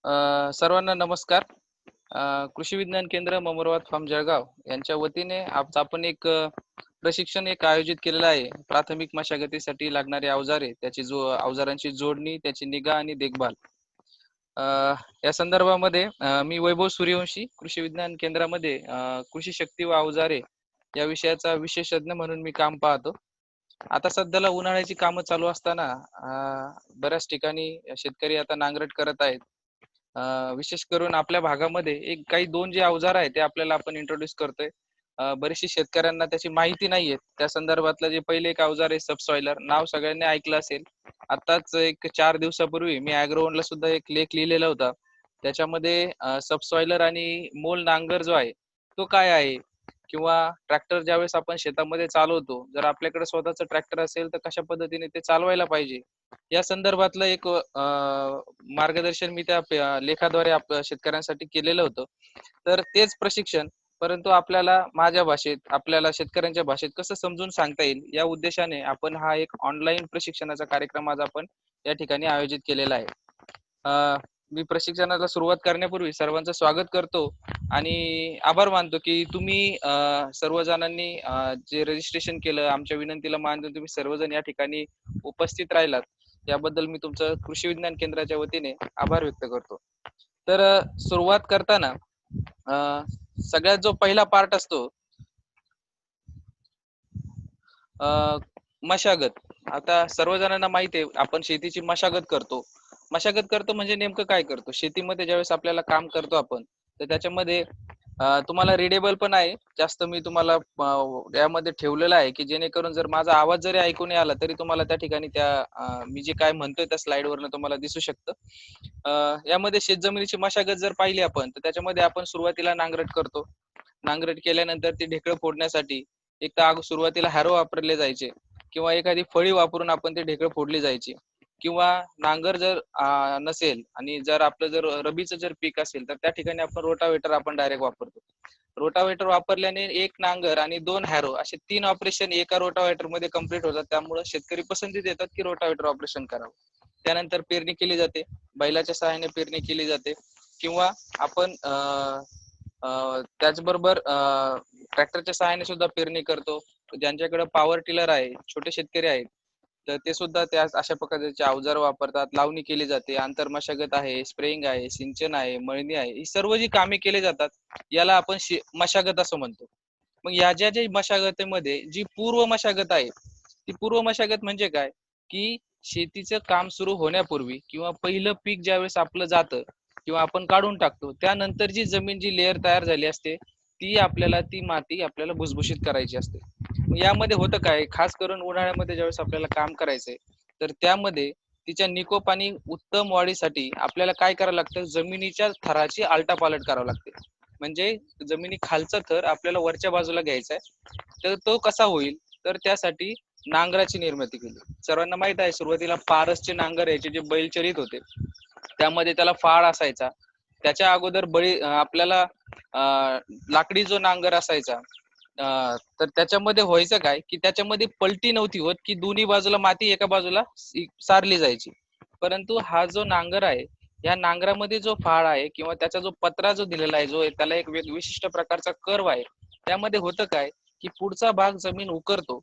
सर्वांना नमस्कार. कृषी विज्ञान केंद्र ममरवाद फार्म जळगाव यांच्या वतीने आज आपण एक प्रशिक्षण आयोजित केलेलं आहे. प्राथमिक मशागतीसाठी लागणारे अवजारे, त्याची अवजारांची जोडणी, त्याची निगा आणि देखभाल. या संदर्भामध्ये मी वैभव सूर्यवंशी कृषी विज्ञान केंद्रामध्ये कृषी शक्ती व अवजारे या विषयाचा विशेषज्ञ म्हणून मी काम पाहतो. आता सध्याला उन्हाळ्याची कामं चालू असताना बऱ्याच ठिकाणी शेतकरी आता नांगरट करत आहेत. विशेष करून आपल्या भागामध्ये काही दोन जे अवजार आहे ते आपल्याला आपण इंट्रोड्यूस करतोय. बरेचसे शेतकऱ्यांना त्याची माहिती नाहीये. त्या संदर्भातलं जे पहिले एक अवजार आहे सबसॉइलर, नाव सगळ्यांनी ऐकलं असेल. आताच एक 4 दिवसापूर्वी मी ॲग्रोवनला सुद्धा एक लेख लिहिलेला होता. त्याच्यामध्ये सबसॉइलर आणि मोल नांगर जो आहे तो काय आहे, किंवा ट्रॅक्टर ज्यावेळेस आपण शेतामध्ये चालवतो, जर आपल्याकडे स्वतःचं ट्रॅक्टर असेल तर कशा पद्धतीने ते चालवायला पाहिजे, या संदर्भातलं एक मार्गदर्शन मी त्या लेखाद्वारे शेतकऱ्यांसाठी केलेलं होतं. तर तेच प्रशिक्षण, परंतु आपल्याला माझ्या भाषेत, आपल्याला शेतकऱ्यांच्या भाषेत कसं समजून सांगता येईल, या उद्देशाने आपण हा एक ऑनलाईन प्रशिक्षणाचा कार्यक्रम आज आपण या ठिकाणी आयोजित केलेला आहे. मी प्रशिक्षणाला सुरुवात करण्यापूर्वी सर्वांचं स्वागत करतो आणि आभार मानतो की तुम्ही सर्वजणांनी जे रजिस्ट्रेशन केलं, आमच्या विनंतीला मान देऊन तुम्ही सर्वजण या ठिकाणी उपस्थित राहिलात, याबद्दल मी तुमचं कृषी विज्ञान केंद्राच्या वतीने आभार व्यक्त करतो. तर सुरुवात करताना सगळ्यात जो पहिला पार्ट असतो मशागत. आता सर्वजणांना माहिती आहे, आपण शेतीची मशागत करतो. मशागत करतो म्हणजे नेमकं काय करतो? शेतीमध्ये ज्यावेळेस आपल्याला काम करतो आपण, तर त्याच्यामध्ये तुम्हाला रीडेबल पण आहे. जास्त मी तुम्हाला यामध्ये ठेवलेलं आहे की जेणेकरून जर माझा आवाज जरी ऐकू नाही आला तरी तुम्हाला त्या ठिकाणी मी जे काय म्हणतोय त्या स्लाइडवरनं तुम्हाला दिसू शकतं. यामध्ये शेतजमिनीची मशागत जर पाहिली आपण, तर त्याच्यामध्ये आपण सुरुवातीला नांगरट करतो. नांगरट केल्यानंतर ती ढेकळं फोडण्यासाठी एक तर सुरुवातीला हॅरो वापरले जायचे, किंवा एखादी फळी वापरून आपण ते ढेकळं फोडली जायची. किंवा नांगर जर नसेल आणि जर आपलं जर रबीचं जर पीक असेल, तर त्या ठिकाणी आपण रोटावेटर आपण डायरेक्ट वापरतो. रोटावेटर वापरल्याने एक नांगर आणि 2 हॅरो असे 3 ऑपरेशन एका रोटावेटर मध्ये कंप्लीट होतात. त्यामुळे शेतकरी पसंती देतात की रोटावेटर ऑपरेशन करावं. त्यानंतर पेरणी केली जाते, बैलाच्या सहाय्याने पेरणी केली जाते, किंवा आपण त्याचबरोबर ट्रॅक्टरच्या सहाय्याने सुद्धा पेरणी करतो. ज्यांच्याकडे पॉवर टिलर आहे, छोटे शेतकरी आहेत, तर ते सुद्धा त्या अशा प्रकारचे अवजार वापरतात. लावणी केली जाते, आंतर मशागत आहे, स्प्रेइंग आहे, सिंचन आहे, मळणी आहे, ही सर्व जी कामे केली जातात याला आपण मशागत असं म्हणतो. मग या ज्या मशागतीमध्ये जी पूर्व मशागत आहे, ती पूर्व मशागत म्हणजे काय, की शेतीचं काम सुरू होण्यापूर्वी किंवा पहिलं पीक ज्यावेळेस आपलं जातं किंवा आपण काढून टाकतो, त्यानंतर जी जमीन जी लेअर तयार झाली असते, ती माती आपल्याला भुसभुशीत करायची असते. यामध्ये होतं काय, खास करून उन्हाळ्यामध्ये ज्यावेळेस आपल्याला काम करायचंय, तर त्यामध्ये तिच्या निकोप आणि उत्तम वाढीसाठी आपल्याला काय करावं लागतं, जमिनीच्या थराची आलटापालट करावं लागते. म्हणजे जमिनी खालचा थर आपल्याला वरच्या बाजूला घ्यायचा आहे. तर तो कसा होईल, तर त्यासाठी नांगराची निर्मिती केली. सर्वांना माहित आहे, सुरुवातीला पारसचे नांगर यायचे जे बैलचरित होते, त्यामध्ये त्याला फाळ असायचा. त्याच्या अगोदर आपल्याला लाकडी जो नांगर असायचा, तर त्याच्यामध्ये व्हायचं काय, की त्याच्यामध्ये पलटी नव्हती होत, की दोन्ही बाजूला माती एका बाजूला सारली जायची. परंतु हा जो नांगर आहे, या नांगरामध्ये जो फाळ आहे किंवा त्याचा जो पत्रा जो दिलेला आहे, जो त्याला एक विशिष्ट प्रकारचा कर्व आहे, त्यामध्ये होतं काय, की पुढचा भाग जमीन उकरतो.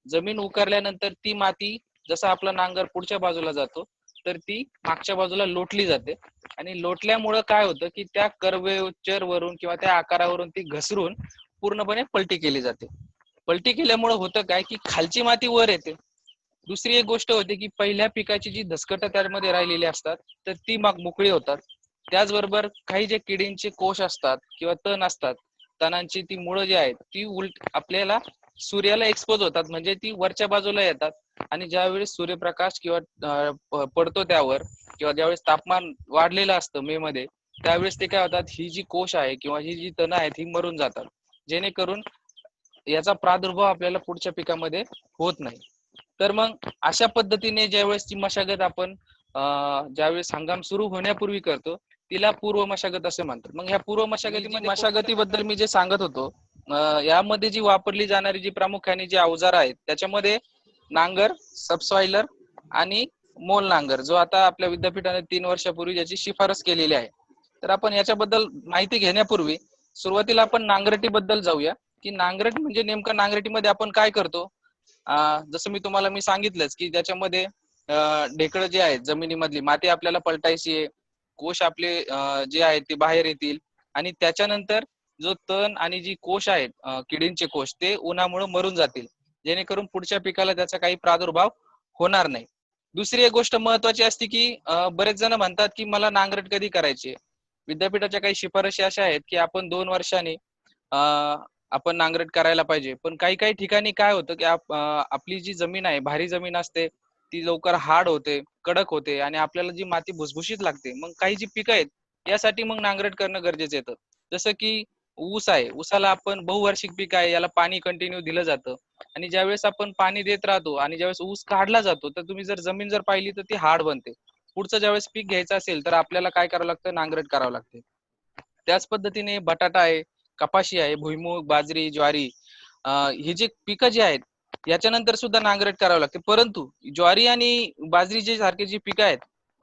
जमीन उकरल्यानंतर ती माती, जसा आपला नांगर पुढच्या बाजूला जातो, तर ती मागच्या बाजूला लोटली जाते. आणि लोटल्यामुळं काय होतं, की त्या कर्वेचर वरून किंवा त्या आकारावरून ती घसरून पूर्णपणे पलटी केली जाते. पलटी केल्यामुळे होतं काय, की खालची माती वर येते. दुसरी एक गोष्ट होते, की पहिल्या पिकाची जी धसकट त्यामध्ये राहिलेली असतात, तर ती मोकळी होतात. त्याचबरोबर काही जे किडींचे कोश असतात किंवा तण असतात, तणांची ती मुळं जी आहेत, ती आपल्याला सूर्याला एक्सपोज होतात, म्हणजे ती वरच्या बाजूला येतात. आणि ज्यावेळेस सूर्यप्रकाश किंवा पडतो त्यावर, किंवा ज्यावेळेस तापमान वाढलेलं असतं मे मध्ये, त्यावेळेस ते काय होतात, ही जी कोश आहे किंवा ही जी तण आहेत ही मरून जातात, जेणेकरून याचा प्रादुर्भाव आपल्याला पुढच्या पिकामध्ये होत नाही. तर मग अशा पद्धतीने ज्यावेळेस ती मशागत आपण ज्यावेळेस हंगाम सुरू होण्यापूर्वी करतो, तिला पूर्व मशागत असे म्हणतात. मग ह्या पूर्व मशागतीबद्दल मी जे सांगत होतो, यामध्ये जी वापरली जाणारी जी प्रामुख्याने जी अवजार आहेत, त्याच्यामध्ये नांगर, सबसॉइलर आणि मोल नांगर, जो आता आपल्या विद्यापीठाने 3 वर्षापूर्वी ज्याची शिफारस केलेली आहे. तर आपण याच्याबद्दल माहिती घेण्यापूर्वी सुरुवातीला आपण नांगरटी बद्दल जाऊया, की नांगरट म्हणजे नेमकं नांगरटीमध्ये आपण काय करतो. जसं मी सांगितलंच की त्याच्यामध्ये ढेकळं जे आहेत, जमिनीमधली माती आपल्याला पलटायची आहे, कोश आपले जे आहेत ते बाहेर येतील, आणि त्याच्यानंतर जो तण आणि जी कोश आहेत, किडींचे कोश, ते उन्हामुळे मरून जातील, जेणेकरून पुढच्या पिकाला त्याचा काही प्रादुर्भाव होणार नाही. दुसरी एक गोष्ट महत्वाची असते की बरेच जण म्हणतात की मला नांगरट कधी करायची. विद्यापीठाच्या काही शिफारशी अशा आहेत की आपण 2 वर्षांनी आपण नांगरट करायला पाहिजे. पण काही काही ठिकाणी काय होतं की आपली जी जमीन आहे, भारी जमीन असते, ती लवकर हार्ड होते, कडक होते, आणि आपल्याला जी माती भुसभुशीत लागते. मग काही जी पिकं आहेत यासाठी मग नांगरट करणं गरजेचं येतं. जसं की ऊस आहे, ऊसाला आपण बहुवार्षिक पीक आहे, याला पाणी कंटिन्यू दिलं जातं, आणि ज्यावेळेस आपण पाणी देत राहतो आणि ज्यावेळेस ऊस काढला जातो, तर तुम्ही जर जमीन जर पाहिली तर ती हार्ड बनते. पुढचं ज्यावेळेस पीक घ्यायचं असेल तर आपल्याला काय करावं लागतं, नांगरट करावं लागते. त्याच पद्धतीने बटाटा आहे, कपाशी आहे, भुईमूग, बाजरी, ज्वारी, ही जी पिकं जी आहेत याच्यानंतर सुद्धा नांगरट करावं लागते. परंतु ज्वारी आणि बाजरी जे सारखे जी पिकं आहेत,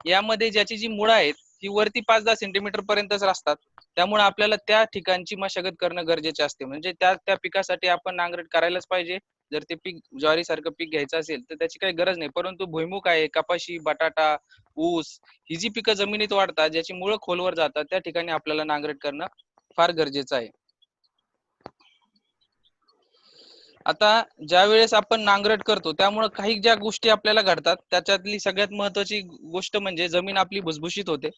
यामध्ये ज्याची जी मुळं आहेत ती वरती 5-10 सेंटीमीटर पर्यंतच असतात. त्यामुळे आपल्याला त्या ठिकाणची मशागत करणं गरजेचे असते. म्हणजे त्या त्या पिकासाठी आपण नांगरट करायलाच पाहिजे. जर ते पीक ज्वारी सारखं पीक घ्यायचं असेल तर त्याची काही गरज नाही. परंतु भुईमूग आहे, कपाशी, बटाटा, ऊस, ही जी पिकं जमिनीत वाढतात, ज्याची मुळं खोलवर जातात, त्या ठिकाणी आपल्याला नांगरट करणं फार गरजेचं आहे. आता ज्या वेळेस आपण नांगरट करतो त्यामुळे काही ज्या गोष्टी आपल्याला घडतात, त्याच्यातली सगळ्यात महत्वाची गोष्ट म्हणजे जमीन आपली भुसभुशीत होते.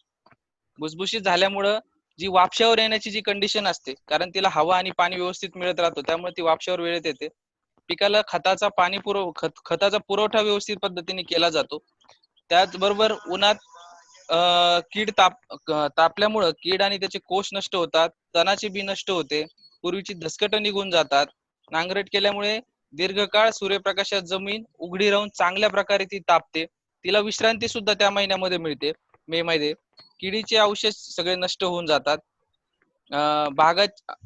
भुसभुशीत झाल्यामुळं जी वापशावर येण्याची जी कंडिशन असते, कारण तिला हवा आणि पाणी व्यवस्थित मिळत राहतो, त्यामुळे ती वापशावर वेळेत येते. पिकाला खताचा पुरवठा व्यवस्थित पद्धतीने केला जातो. त्याचबरोबर उन्हात तापल्यामुळं कीड आणि त्याचे कोष नष्ट होतात, तणाचे बी नष्ट होते, पूर्वीची दसकट निघून जातात. नांगरट केल्यामुळे दीर्घकाळ सूर्यप्रकाशात जमीन उघडी राहून चांगल्या प्रकारे ती तापते, तिला विश्रांती सुद्धा त्या महिन्यामध्ये मिळते, मे मध्ये. किडीचे अवशेष सगळे नष्ट होऊन जातात.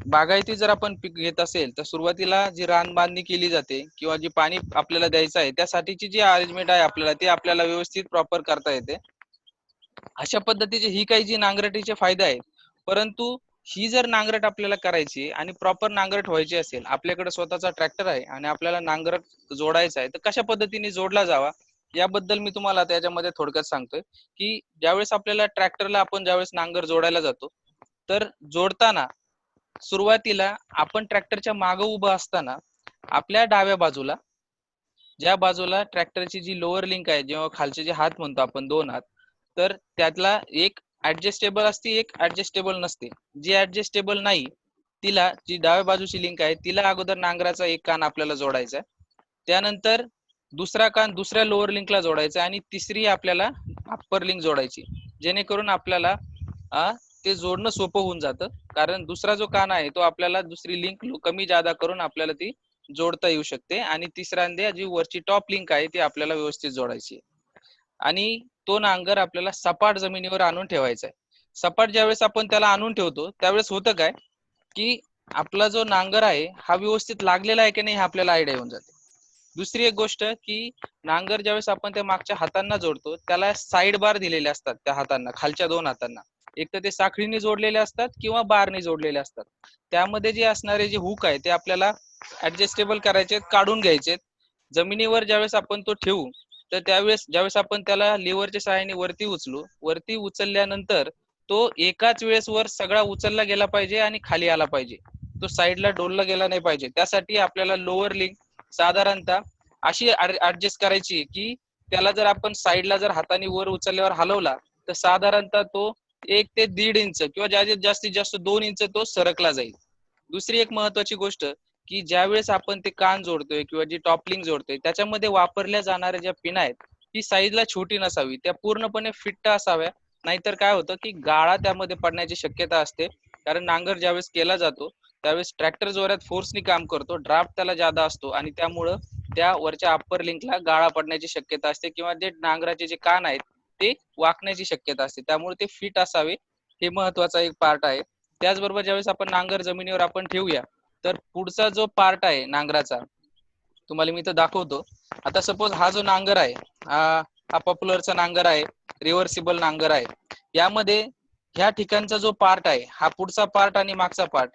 बागायती जर आपण पीक घेत असेल तर सुरुवातीला जी रान बांधणी केली जाते किंवा जी पाणी आपल्याला द्यायचं आहे त्यासाठीची जी अरेंजमेंट आहे आपल्याला, ती आपल्याला व्यवस्थित प्रॉपर करता येते. अशा पद्धतीचे ही काही जी नांगरटीचे फायदे आहेत. परंतु ही जर नांगरट आपल्याला करायची आणि प्रॉपर नांगरट व्हायची असेल, आपल्याकडे स्वतःचा ट्रॅक्टर आहे आणि आपल्याला नांगरट जोडायचा आहे, तर कशा पद्धतीने जोडला जावा याबद्दल मी तुम्हाला त्याच्यामध्ये थोडक्यात सांगतोय. की ज्यावेळेस आपल्याला ट्रॅक्टरला आपण ज्यावेळेस नांगर जोडायला जातो, तर जोडताना सुरुवातीला आपण ट्रॅक्टरच्या मागे उभं असताना आपल्या डाव्या बाजूला, ज्या बाजूला ट्रॅक्टरची जी लोअर लिंक आहे, जेव्हा खालचे जे हात म्हणतो आपण 2 हात, तर त्यातला एक ऍडजस्टेबल असते, एक ऍडजस्टेबल नसते. जी ऍडजस्टेबल नाही तिला, जी डाव्या बाजूची लिंक आहे तिला अगोदर नांगराचा एक कान आपल्याला जोडायचा आहे. त्यानंतर दुसरा कान दुसऱ्या लोअर लिंकला जोडायचा आणि तिसरी आपल्याला अप्पर लिंक जोडायची, जेणेकरून आपल्याला ते जोडणं सोपं होऊन जातं. कारण दुसरा जो कान आहे तो आपल्याला दुसरी लिंक कमी जादा करून आपल्याला ती जोडता येऊ शकते, आणि तिसऱ्यांदा जी वरची टॉप लिंक आहे ती आपल्याला व्यवस्थित जोडायची. आणि तो नांगर आपल्याला सपाट जमिनीवर आणून ठेवायचा आहे. सपाट ज्यावेळेस आपण त्याला आणून ठेवतो त्यावेळेस होतं काय, की आपला जो नांगर आहे हा व्यवस्थित लागलेला आहे की नाही हे आपल्याला आयडिया येऊन जाते. दुसरी एक गोष्ट की नांगर ज्यावेळेस आपण त्या मागच्या हातांना जोडतो त्याला साईड बार दिलेले असतात, त्या हातांना, खालच्या 2 हातांना. एक तर ते साखळीने जोडलेले असतात किंवा बारने जोडलेले असतात. त्यामध्ये जे असणारे जे हुक आहे ते आपल्याला ऍडजस्टेबल करायचे, काढून घ्यायचे. जमिनीवर ज्यावेळेस आपण तो ठेवू, तर त्यावेळेस ज्यावेळेस आपण त्याला लिव्हरच्या सहाय्याने वरती उचलल्यानंतर तो एकाच वेळेस वर सगळा उचलला गेला पाहिजे आणि खाली आला पाहिजे. तो साईडला डोलला गेला नाही पाहिजे. त्यासाठी आपल्याला लोअर लिंक साधारणतः अशी ऍडजस्ट करायची की त्याला जर आपण साईडला जर हाताने वर उचलल्यावर हलवला तर साधारणतः तो 1 ते 1.5 इंच किंवा जास्तीत जास्त 2 इंच तो सरकला जाईल. दुसरी एक महत्वाची गोष्ट की ज्यावेळेस आपण ते कान जोडतोय किंवा जी टॉपलिंग जोडतोय त्याच्यामध्ये वापरल्या जाणाऱ्या ज्या पिन आहेत ती साईजला छोटी नसावी, त्या पूर्णपणे फिट्ट असाव्या. नाहीतर काय होतं की गाळा त्यामध्ये पडण्याची शक्यता असते. कारण नांगर ज्यावेळेस केला जातो त्यावेळेस ट्रॅक्टर जोरात फोर्सनी काम करतो, ड्राफ्ट त्याला जादा असतो, आणि त्यामुळं त्या वरच्या अप्पर लिंकला गाळा पडण्याची शक्यता असते किंवा जे नांगराचे जे कान आहेत ते वाकण्याची शक्यता असते. त्यामुळे ते फिट असावे, हे महत्वाचा एक पार्ट आहे. त्याचबरोबर ज्यावेळेस आपण नांगर जमिनीवर आपण ठेवूया तर पुढचा जो पार्ट आहे नांगराचा, तुम्हाला मी इथं दाखवतो. आता सपोज हा जो नांगर आहे, हा पॉप्युलरचा नांगर आहे, रिव्हर्सिबल नांगर आहे. यामध्ये ह्या ठिकाणचा जो पार्ट आहे, हा पुढचा पार्ट आणि मागचा पार्ट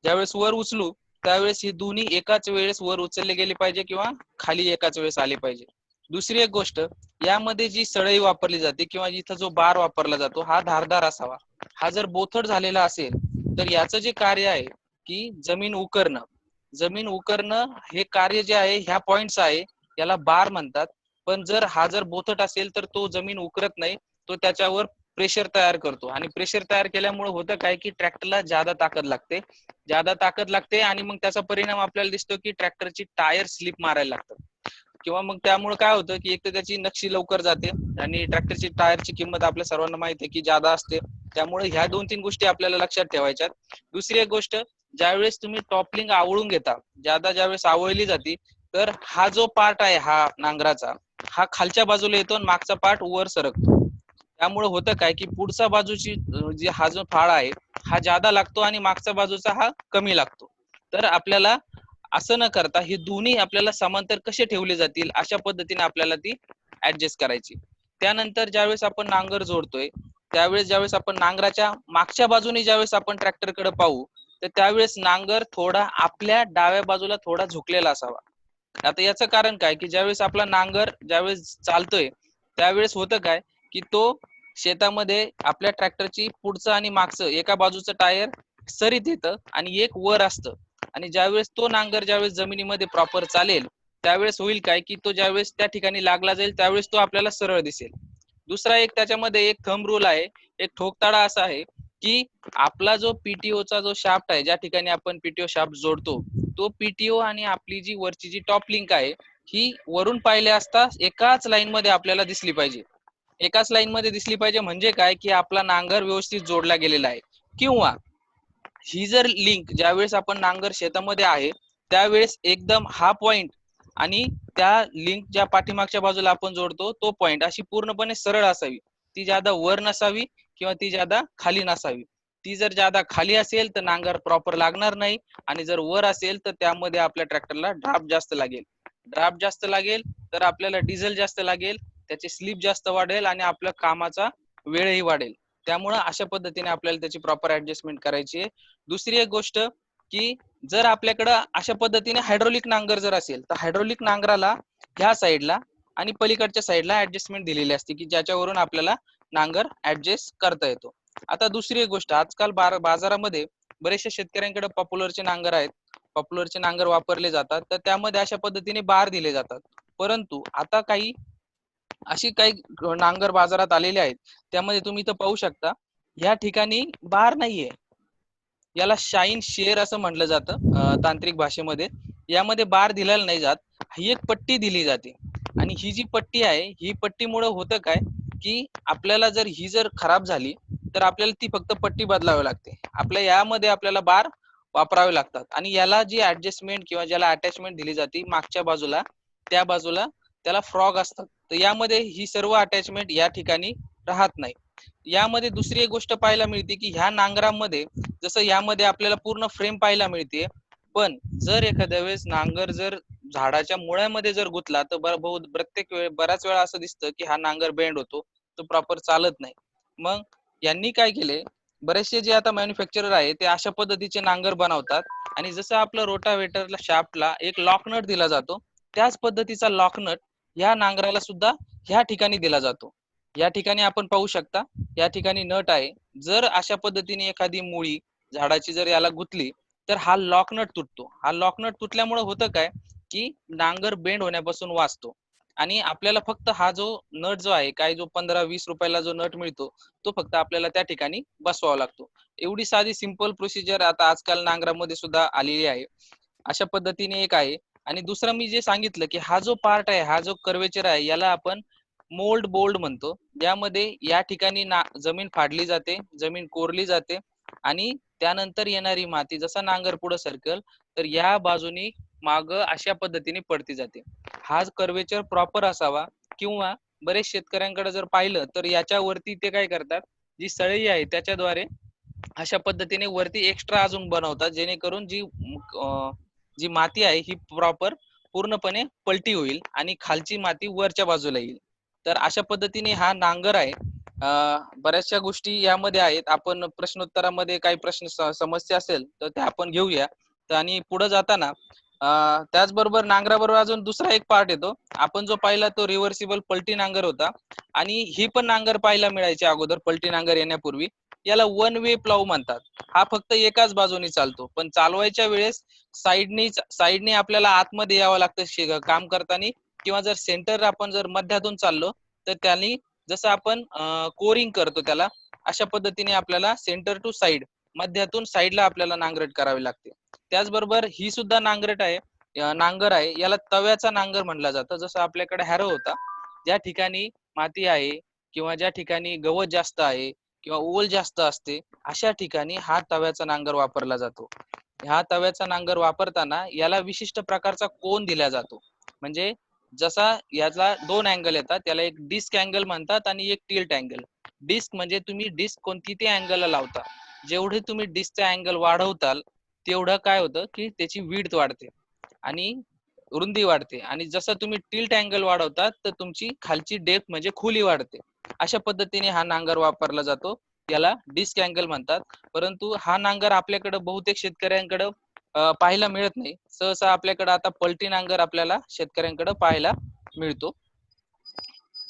ज्यावेळेस वर उचलू त्यावेळेस ही दोन्ही एकाच वेळेस वर उचलले गेले पाहिजे किंवा खाली एकाच वेळेस आले पाहिजे. दुसरी एक गोष्ट, यामध्ये जी सळई वापरली जाते किंवा इथं जो बार वापरला जातो हा धारदार असावा. हा जर बोथट झालेला असेल तर याचं जे कार्य आहे की जमीन उकरणं हे कार्य जे आहे ह्या पॉइंट्स आहे, याला बार म्हणतात. पण जर बोथट असेल तर तो जमीन उकरत नाही, तो त्याच्यावर प्रेशर तयार करतो आणि प्रेशर तयार केल्यामुळे होतं काय की ट्रॅक्टरला ज्यादा ताकद लागते आणि मग त्याचा परिणाम आपल्याला दिसतो की ट्रॅक्टरची टायर स्लिप मारायला लागतात किंवा मग त्यामुळे काय होतं की एक तर त्याची नक्षी लवकर जाते आणि ट्रॅक्टरची टायरची किंमत आपल्या सर्वांना माहिती आहे की ज्यादा असते. त्यामुळे ह्या 2-3 गोष्टी आपल्याला लक्षात ठेवायच्यात. दुसरी एक गोष्ट, ज्यावेळेस तुम्ही टॉपलिंग आवळून घेता, ज्यावेळेस आवळली जाते, तर हा जो पार्ट आहे हा नांगराचा, हा खालच्या बाजूला येतो आणि मागचा पार्ट वर सरकतो. त्यामुळे होतं काय की पुढचा बाजूची जी हा जो फाळा आहे हा ज्यादा लागतो आणि मागचा बाजूचा हा कमी लागतो. तर आपल्याला असं न करता हे दोन्ही आपल्याला समांतर कसे ठेवले जातील अशा पद्धतीने आपल्याला ती ऍडजस्ट करायची. त्यानंतर ज्यावेळेस आपण नांगर जोडतोय ज्यावेळेस आपण नांगराच्या मागच्या बाजूने ज्यावेळेस आपण ट्रॅक्टरकडे पाहू तर त्यावेळेस नांगर थोडा आपल्या डाव्या बाजूला थोडा झुकलेला असावा. आता याचं कारण काय की ज्यावेळेस आपला नांगर ज्यावेळेस चालतोय त्यावेळेस होतं काय की तो शेतामध्ये आपल्या ट्रॅक्टरची पुढचं आणि मागचं एका बाजूचं टायर सरीत येतं आणि एक वर असतं आणि ज्यावेळेस तो नांगर ज्यावेळेस जमिनीमध्ये प्रॉपर चालेल त्यावेळेस होईल काय की तो ज्यावेळेस त्या ठिकाणी लागला जाईल त्यावेळेस तो आपल्याला सरळ दिसेल. दुसरा एक त्याच्यामध्ये एक थंब रूल आहे, एक ठोकताळा असा आहे की आपला जो पीटीओचा जो शाफ्ट आहे, ज्या ठिकाणी आपण पीटीओ शाफ्ट जोडतो, तो पीटीओ आणि आपली जी वरची जी टॉप लिंक आहे ही वरून पाहिले असता एकाच लाईन मध्ये आपल्याला दिसली पाहिजे. एकाच लाईन मध्ये दिसली पाहिजे म्हणजे काय की आपला नांगर व्यवस्थित जोडला गेलेला आहे. किंवा ही जर लिंक ज्यावेळेस आपण नांगर शेतामध्ये आहे त्यावेळेस एकदम हा पॉइंट आणि त्या लिंक ज्या पाठीमागच्या बाजूला आपण जोडतो तो पॉइंट अशी पूर्णपणे सरळ असावी. ती ज्यादा वर नसावी किंवा ती ज्यादा खाली नसावी. ती जर ज्यादा खाली असेल तर नांगर प्रॉपर लागणार नाही आणि जर वर असेल तर त्यामध्ये आपल्या ट्रॅक्टरला ड्राफ्ट जास्त लागेल तर आपल्याला डिझेल जास्त लागेल, त्याची स्लिप जास्त वाढेल आणि आपल्या कामाचा वेळही वाढेल. त्यामुळे अशा पद्धतीने आपल्याला त्याची प्रॉपर ऍडजस्टमेंट करायची आहे. दुसरी एक गोष्ट की जर आपल्याकडं अशा पद्धतीने हायड्रोलिक नांगर जर असेल तर हायड्रोलिक नांगराला ह्या साईडला आणि पलीकडच्या साईडला ऍडजस्टमेंट दिलेली असते की ज्याच्यावरून आपल्याला नांगर ऍडजस्ट करता येतो. आता दुसरी एक गोष्ट, आजकाल बाजारामध्ये बरेचशा शेतकऱ्यांकडे पॉप्युलरचे नांगर वापरले जातात तर त्यामध्ये अशा पद्धतीने बार दिले जातात. परंतु आता काही नांगर बाजारात आलेले आहेत त्यामध्ये तुम्ही इथं पाहू शकता या ठिकाणी बार नाहीये, याला शाईन शेअर असं म्हटलं जातं तांत्रिक भाषेमध्ये. यामध्ये बार दिलेला नाही जात, ही एक पट्टी दिली जाते आणि ही जी पट्टी आहे ही पट्टीमुळे होतं काय की आपल्याला जर ही जर खराब झाली तर आपल्याला ती फक्त पट्टी बदलावी लागते. यामध्ये आपल्याला बार वापरावे लागतात आणि याला जी ऍडजस्टमेंट किंवा ज्याला अटॅचमेंट दिली जाते मागच्या बाजूला त्या बाजूला त्याला फ्रॉग असतात. तर यामध्ये ही सर्व अटॅचमेंट या ठिकाणी राहत नाही. यामध्ये दुसरी एक गोष्ट पाहायला मिळते की ह्या नांगरामध्ये जसं यामध्ये आपल्याला पूर्ण फ्रेम पाहायला मिळते, पण जर एखाद्या वेळेस नांगर जर झाडाच्या मुळ्यामध्ये जर गुतला तर बऱ्याच वेळा असं दिसतं की हा नांगर बेंड होतो, तो प्रॉपर चालत नाही. मग यांनी काय केले, बरेचसे जे आता मॅन्युफॅक्चरर आहे ते अशा पद्धतीचे नांगर बनवतात आणि जसं आपलं रोटावेटरला शाफ्टला एक लॉक नट दिला जातो त्याच पद्धतीचा लॉक नट या नांगराला सुद्धा ह्या ठिकाणी दिला जातो. या ठिकाणी आपण पाहू शकता या ठिकाणी नट आहे. जर अशा पद्धतीने एखादी मुळी झाडाची जर याला गुतली तर हा लॉक नट तुटतो. हा लॉक नट तुटल्यामुळे होतं काय की नांगर बेंड होण्यापासून वाचतो आणि आपल्याला फक्त हा जो नट जो आहे काय जो 15-20 रुपयाला जो नट मिळतो तो फक्त आपल्याला त्या ठिकाणी बसवावा लागतो. एवढी साधी सिंपल प्रोसिजर आता आजकाल नांगरामध्ये सुद्धा आलेली आहे. अशा पद्धतीने एक आहे. आणि दुसरं मी जे सांगितलं की हा जो पार्ट आहे, हा जो कर्वेचर आहे, याला आपण मोल्ड बोल्ड म्हणतो. यामध्ये या ठिकाणी जमीन फाडली जाते, जमीन कोरली जाते आणि त्यानंतर येणारी माती जसा नांगर पुढे सरकल तर या बाजूनी माग अशा पद्धतीने पडती जाते. हा कर्वेचर प्रॉपर असावा किंवा बरेच शेतकऱ्यांकडे जर पाहिलं तर याच्यावरती ते काय करतात, जी सळई आहे त्याच्याद्वारे अशा पद्धतीने वरती एक्स्ट्रा अजून बनवतात जेणेकरून जी माती आहे ही प्रॉपर पूर्णपणे पलटी होईल आणि खालची माती वरच्या बाजूला येईल. तर अशा पद्धतीने हा नांगर आहे. बऱ्याचशा गोष्टी यामध्ये आहेत. आपण प्रश्नोत्तरामध्ये काही प्रश्न समस्या असेल तर ते आपण घेऊया. आणि पुढे जाताना त्याचबरोबर नांगराबरोबर अजून दुसरा एक पार्ट येतो. आपण जो पाहिला तो रिव्हर्सिबल पलटी नांगर होता आणि ही पण नांगर पाहायला मिळायची अगोदर पलटी नांगर येण्यापूर्वी. याला वन वे प्लाव म्हणतात. हा फक्त एकाच बाजूनी चालतो, पण चालवायच्या वेळेस साईडनी आपल्याला आतमध्ये यावं लागतं काम करताना, किंवा जर सेंटर आपण जर मध्यातून चाललो तर त्यांनी जसं आपण कोरिंग करतो त्याला, अशा पद्धतीने आपल्याला सेंटर टू साईड, मध्यातून साईडला आपल्याला नांगरट करावी लागते. त्याचबरोबर ही सुद्धा नांगर आहे, याला तव्याचा नांगर म्हणलं जातं. जसं आपल्याकडे हॅरो होता, ज्या ठिकाणी माती आहे किंवा ज्या ठिकाणी गवत जास्त आहे किंवा ओल जास्त असते, अशा ठिकाणी हा तव्याचा नांगर वापरला जातो. हा तव्याचा नांगर वापरताना याला विशिष्ट प्रकारचा कोन दिला जातो. म्हणजे जसा याला दोन अँगल येतात, त्याला एक डिस्क अँगल म्हणतात आणि एक टिल्ट अँगल. डिस्क म्हणजे तुम्ही डिस्क कोणती ते अँगलला लावता, जेवढे तुम्ही डिस्कचा अँगल वाढवताल तेवढं काय होतं की त्याची विड्थ वाढते आणि रुंदी वाढते, आणि जसं तुम्ही टिल्ट अँगल वाढवतात तर तुमची खालची डेप्थ म्हणजे खोली वाढते. अशा पद्धतीने हा नांगर वापरला जातो. याला डिस्क अँगल म्हणतात. परंतु हा नांगर आपल्याकडे बहुतेक शेतकऱ्यांकडे पाहायला मिळत नाही. सहसा आपल्याकडे आता पलटी नांगर आपल्याला शेतकऱ्यांकडे पाहायला मिळतो.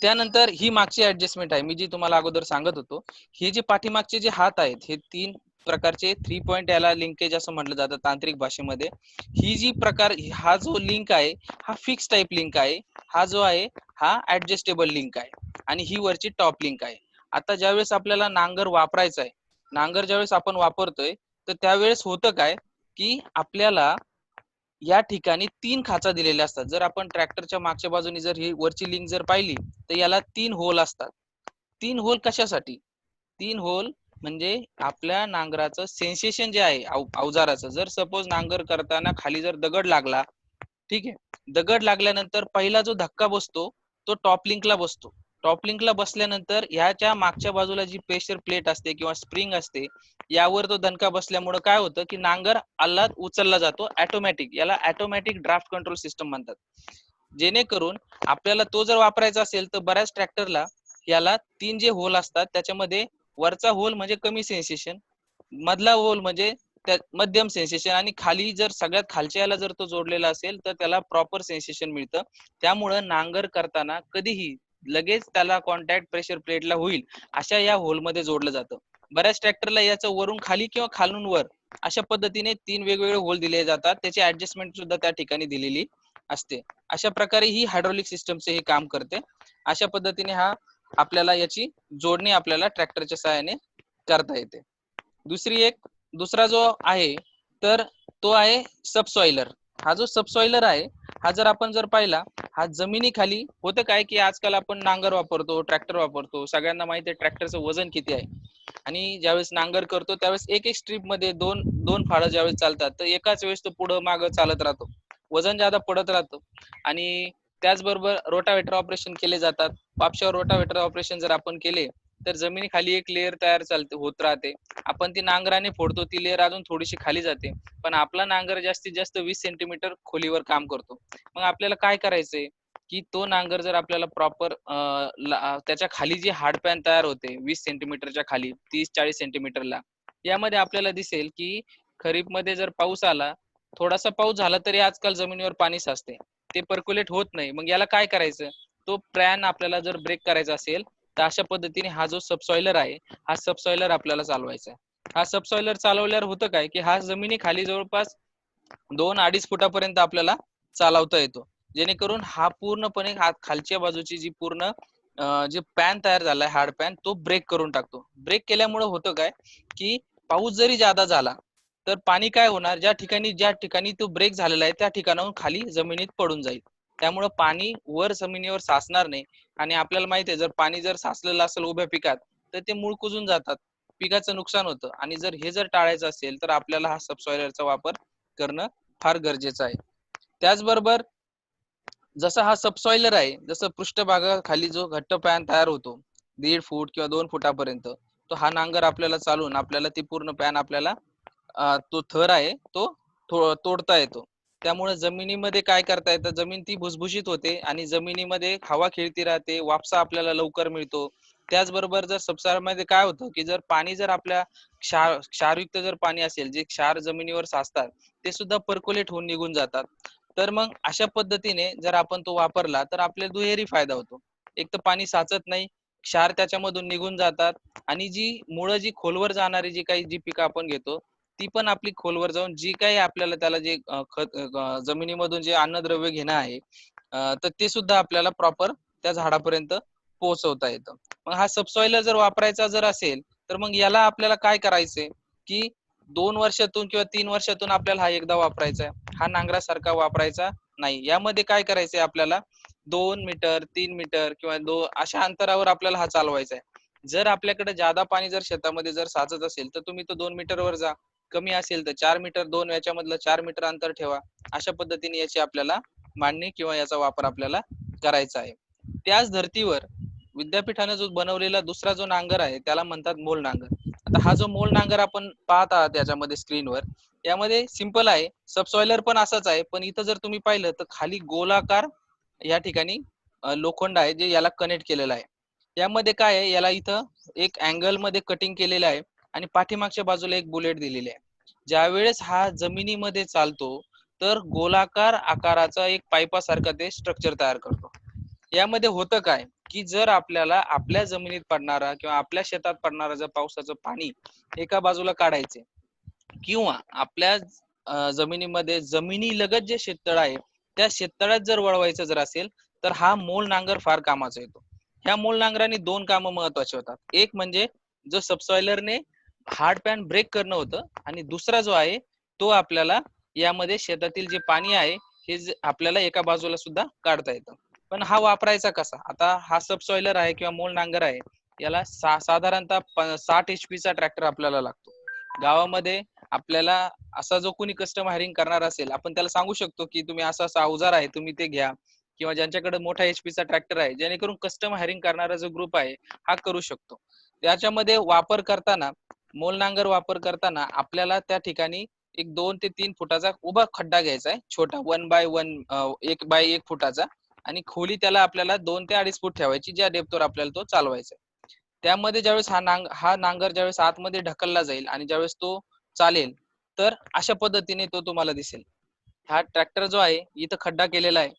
त्यानंतर ही मागची ऍडजस्टमेंट आहे, मी जी तुम्हाला अगोदर सांगत होतो. हे जे पाठीमागचे जे हात आहेत, हे 3 प्रकारचे 3 पॉइंट याला लिंकेज असं म्हटलं जातं तांत्रिक भाषेमध्ये. ही जी प्रकार, हा जो लिंक आहे हा फिक्स टाईप लिंक आहे. हा जो आहे हा ऍडजस्टेबल लिंक आहे आणि ही वरची टॉप लिंक आहे. आता ज्यावेळेस आपल्याला नांगर वापरायचा आहे, नांगर ज्यावेळेस आपण वापरतोय, तर त्यावेळेस होतं काय की आपल्याला या ठिकाणी 3 खाचा दिलेल्या असतात. जर आपण ट्रॅक्टरच्या मागच्या बाजूने जर ही वरची लिंक जर पाहिली तर याला 3 होल असतात. 3 होल कशासाठी? 3 होल म्हणजे आपल्या नांगराचं सेन्सेशन जे आहे अवजाराचं, जर सपोज नांगर करताना खाली जर दगड लागला, ठीक आहे, दगड लागल्यानंतर पहिला जो धक्का बसतो तो टॉप लिंकला बसतो. टॉप लिंकला बसल्यानंतर ह्याच्या मागच्या बाजूला जी प्रेशर प्लेट असते किंवा स्प्रिंग असते, यावर तो दणका बसल्यामुळे काय होतं की नांगर आल्लाद उचलला जातो ऑटोमॅटिक. याला ऑटोमॅटिक ड्राफ्ट कंट्रोल सिस्टम म्हणतात. जेणेकरून आपल्याला तो जर वापरायचा असेल तर बऱ्याच ट्रॅक्टरला याला 3 जे होल असतात त्याच्यामध्ये वरचा होल म्हणजे कमी सेन्सेशन, मधला होल म्हणजे मध्यम सेन्सेशन, आणि खाली जर सगळ्यात खालच्या याला जर तो जोडलेला असेल तर त्याला प्रॉपर सेन्सेशन मिळतं. त्यामुळे नांगर करताना कधीही लगेच त्याला कॉन्टॅक्ट प्रेशर प्लेटला होईल अशा या होलमध्ये जोडलं जातं. बऱ्याच ट्रॅक्टरला याचं वरून खाली किंवा खालून वर अशा पद्धतीने 3 वेगवेगळे होल दिले जातात. त्याची ऍडजस्टमेंट सुद्धा त्या ठिकाणी दिलेली असते. अशा प्रकारे ही हायड्रॉलिक सिस्टमचे हे काम करते. अशा पद्धतीने हा आपल्याला याची जोडणी आपल्याला ट्रॅक्टरच्या सहाय्याने करता येते. दुसरा जो आहे तर तो आहे सबसॉइलर. हा जो सबसॉइलर आहे, हा जर आपण पाहिला, हा जमिनीखाली होतं काय की आजकाल आपण नांगर वापरतो, ट्रॅक्टर वापरतो, सगळ्यांना माहिती आहे ट्रॅक्टरचं वजन किती आहे. आणि ज्यावेळेस नांगर करतो त्यावेळेस एक एक स्ट्रीप मध्ये दोन फाळं ज्यावेळेस चालतात तर एकाच वेळेस तो पुढं मागं चालत राहतो, वजन ज्यादा पडत राहतो. आणि त्याचबरोबर रोटावेटर ऑपरेशन केले जातात. वापशावर रोटावेटर ऑपरेशन जर आपण केले तर जमिनीखाली एक लेअर तयार होत राहते. आपण ती नांगराने फोडतो, ती लेअर अजून थोडीशी खाली जाते, पण आपला नांगर जास्तीत जास्त 20 सेंटीमीटर खोलीवर काम करतो. मग आपल्याला काय करायचंय की तो नांगर जर आपल्याला प्रॉपर त्याच्या खाली जी हार्डपॅन तयार होते 20 सेंटीमीटरच्या खाली 30-40 सेंटीमीटरला, यामध्ये आपल्याला दिसेल की खरीप मध्ये जर पाऊस आला, थोडासा पाऊस झाला तरी आजकाल जमिनीवर पाणी साचते, ते पर्क्युलेट होत नाही. मग याला काय करायचं, तो पॅन आपल्याला जर ब्रेक करायचा असेल तर अशा पद्धतीने हा जो सबसॉइलर आहे, हा सबसॉइलर आपल्याला चालवायचा आहे. हा सबसॉइलर चालवल्यावर होतं काय की हा जमिनी खाली जवळपास 2-2.5 फुटापर्यंत आपल्याला चालवता येतो. जेणेकरून हा पूर्णपणे खालच्या बाजूची जी पूर्ण जे पॅन तयार झालाय हार्ड पॅन, तो ब्रेक करून टाकतो. ब्रेक केल्यामुळे होतं काय की पाऊस जरी जादा झाला तर पाणी काय होणार, ज्या ठिकाणी तो ब्रेक झालेला आहे त्या ठिकाणाहून खाली जमिनीत पडून जाईल. त्यामुळे पाणी वर जमिनीवर साचणार नाही. आणि आपल्याला माहिती आहे जर पाणी जर साचलेलं असेल उभ्या पिकात तर ते मूळ कुजून जातात, पिकाचं नुकसान होतं. आणि जर टाळायचं असेल तर आपल्याला हा सबसॉइलरचा वापर करणं फार गरजेचं आहे. त्याचबरोबर जसा हा सबसॉइलर आहे, जसं पृष्ठभागाखाली जो घट्ट पॅन तयार होतो 1.5 फूट किंवा 2 फुटापर्यंत, तो हा नांगर आपल्याला चालून आपल्याला ती पूर्ण पॅन आपल्याला तो थर आहे तो तोडता येतो. त्यामुळे जमिनीमध्ये काय करता येतं, जमीन ती भुसभुशीत होते आणि जमिनीमध्ये हवा खेळती राहते, वापसा आपल्याला लवकर मिळतो. त्याचबरोबर जर सबसायलमध्ये काय होतं, की जर पाणी जर आपल्या क्षारयुक्त जर पाणी असेल, जे क्षार जमिनीवर साचतात, ते सुद्धा पर्क्युलेट होऊन निघून जातात. तर मग अशा पद्धतीने जर आपण तो वापरला तर आपल्याला दुहेरी फायदा होतो. एक तर पाणी साचत नाही, क्षार त्याच्यामधून निघून जातात आणि जी मुळं जी खोलवर जाणारी जी पिकं आपण घेतो, ती पण आपली खोलवर जाऊन जी काही आपल्याला त्याला जे खत जमिनीमधून जे अन्नद्रव्य घेणं आहे, तर ते सुद्धा आपल्याला प्रॉपर त्या झाडापर्यंत पोहोचवता येतं. मग हा सबसॉइलर जर वापरायचा जर असेल, तर मग याला आपल्याला काय करायचंय, की 2 वर्षातून किंवा 3 वर्षातून आपल्याला हा एकदा वापरायचा आहे. हा नांगरासारखा वापरायचा नाही. यामध्ये काय करायचंय आपल्याला 2 मीटर, 3 मीटर किंवा अशा अंतरावर आपल्याला हा चालवायचा आहे. जर आपल्याकडे जादा पाणी जर शेतामध्ये जर साचत असेल, तर तुम्ही तो 2 मीटरवर जा. कमी असेल तर 4 मीटर 2 याच्यामधलं 4 मीटर अंतर ठेवा. अशा पद्धतीने याची आपल्याला मांडणी किंवा याचा वापर आपल्याला करायचा आहे. त्याच धर्तीवर विद्यापीठाने जो बनवलेला दुसरा जो नांगर आहे त्याला म्हणतात मोल नांगर. आता हा जो मोल नांगर आपण पाहत आहात याच्यामध्ये स्क्रीनवर, यामध्ये सिंपल आहे. सबसॉइलर पण असाच आहे, पण इथं जर तुम्ही पाहिलं तर खाली गोलाकार या ठिकाणी लोखंड आहे जे याला कनेक्ट केलेलं आहे. यामध्ये काय आहे, याला इथं एक अँगल मध्ये कटिंग केलेलं आहे आणि पाठीमागच्या बाजूला एक बुलेट दिलेली आहे. ज्यावेळेस हा जमिनीमध्ये चालतो तर गोलाकार आकाराचा एक पाईपासारखा ते स्ट्रक्चर तयार करतो. यामध्ये होतं काय, की जर आपल्याला आपल्या जमिनीत पडणारा किंवा आपल्या शेतात पडणारा जर पावसाचं पाणी एका बाजूला काढायचे किंवा आपल्या जमिनीमध्ये जमिनीलगत जे शेततळ आहे त्या शेततळ्यात जर वळवायचं जर असेल, तर हा मोल नांगर फार कामाचा येतो. ह्या मोल नांगराने 2 कामं महत्वाचे होतात. एक म्हणजे जो सबसॉइलरने हार्ड पॅन ब्रेक करणं होतं आणि दुसरा जो आहे तो आपल्याला यामध्ये शेतातील जे पाणी आहे हे आपल्याला एका बाजूला सुद्धा काढता येतं. पण हा वापरायचा कसा? आता हा सबसॉइलर आहे किंवा मोल नांगर आहे, याला साधारणतः 60 HP चा ट्रॅक्टर आपल्याला लागतो. गावामध्ये आपल्याला असा जो कोणी कस्टम हायरिंग करणार असेल, आपण त्याला सांगू शकतो की तुम्ही असं असं अवजार आहे तुम्ही ते घ्या, किंवा ज्यांच्याकडे मोठा HP चा ट्रॅक्टर आहे जेणेकरून कस्टम हायरिंग करणारा जो ग्रुप आहे हा करू शकतो. त्याच्यामध्ये वापर करताना मोल नांगर वापर करताना आपल्याला त्या ठिकाणी एक 2 ते 3 फुटाचा उभा खड्डा घ्यायचा आहे, छोटा 1 बाय 1 फुटाचा, आणि खोली त्याला आपल्याला 2 ते 2.5 फूट ठेवायची, ज्या डेप्थवर आपल्याला तो चालवायचा आहे. त्यामध्ये ज्यावेळेस हा नांगर ज्यावेळेस आतमध्ये ढकलला जाईल आणि ज्यावेळेस तो चालेल, तर अशा पद्धतीने तो तुम्हाला दिसेल. हा ट्रॅक्टर जो आहे इथं खड्डा केलेला आहे,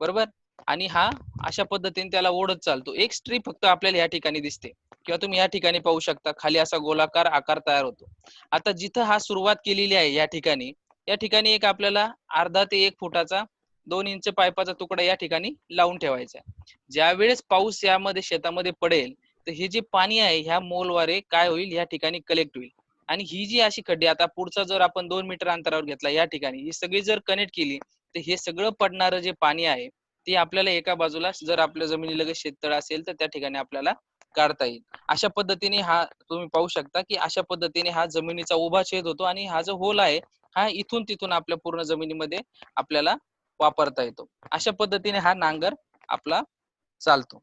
बरोबर, आणि हा अशा पद्धतीने त्याला ओढत चालतो. एक स्ट्रीप फक्त आपल्याला या ठिकाणी दिसते किंवा तुम्ही या ठिकाणी पाहू शकता खाली असा गोलाकार आकार तयार होतो. आता जिथं हा सुरुवात केलेली आहे या ठिकाणी एक आपल्याला अर्धा ते 1 फुटाचा 2 इंच पाईपाचा तुकडा या ठिकाणी लावून ठेवायचा आहे. ज्यावेळेस पाऊस यामध्ये शेतामध्ये पडेल, तर हे जे पाणी आहे ह्या मोलद्वारे काय होईल, या ठिकाणी कलेक्ट होईल आणि ही जी अशी खड्डी आता पुढचा जर आपण 2 मीटर अंतरावर घेतला या ठिकाणी ही सगळी जर कनेक्ट केली, तर हे सगळं पडणारं जे पाणी आहे ते आपल्याला एका बाजूला जर आपल्या जमिनीलगत शेततळ असेल तर त्या ठिकाणी आपल्याला काढता येईल. अशा पद्धतीने हा तुम्ही पाहू शकता की अशा पद्धतीने हा जमिनीचा उभा छेद होतो आणि हा जो होल आहे हा इथून तिथून आपल्या पूर्ण जमिनीमध्ये आपल्याला वापरता येतो. अशा पद्धतीने हा नांगर आपला चालतो.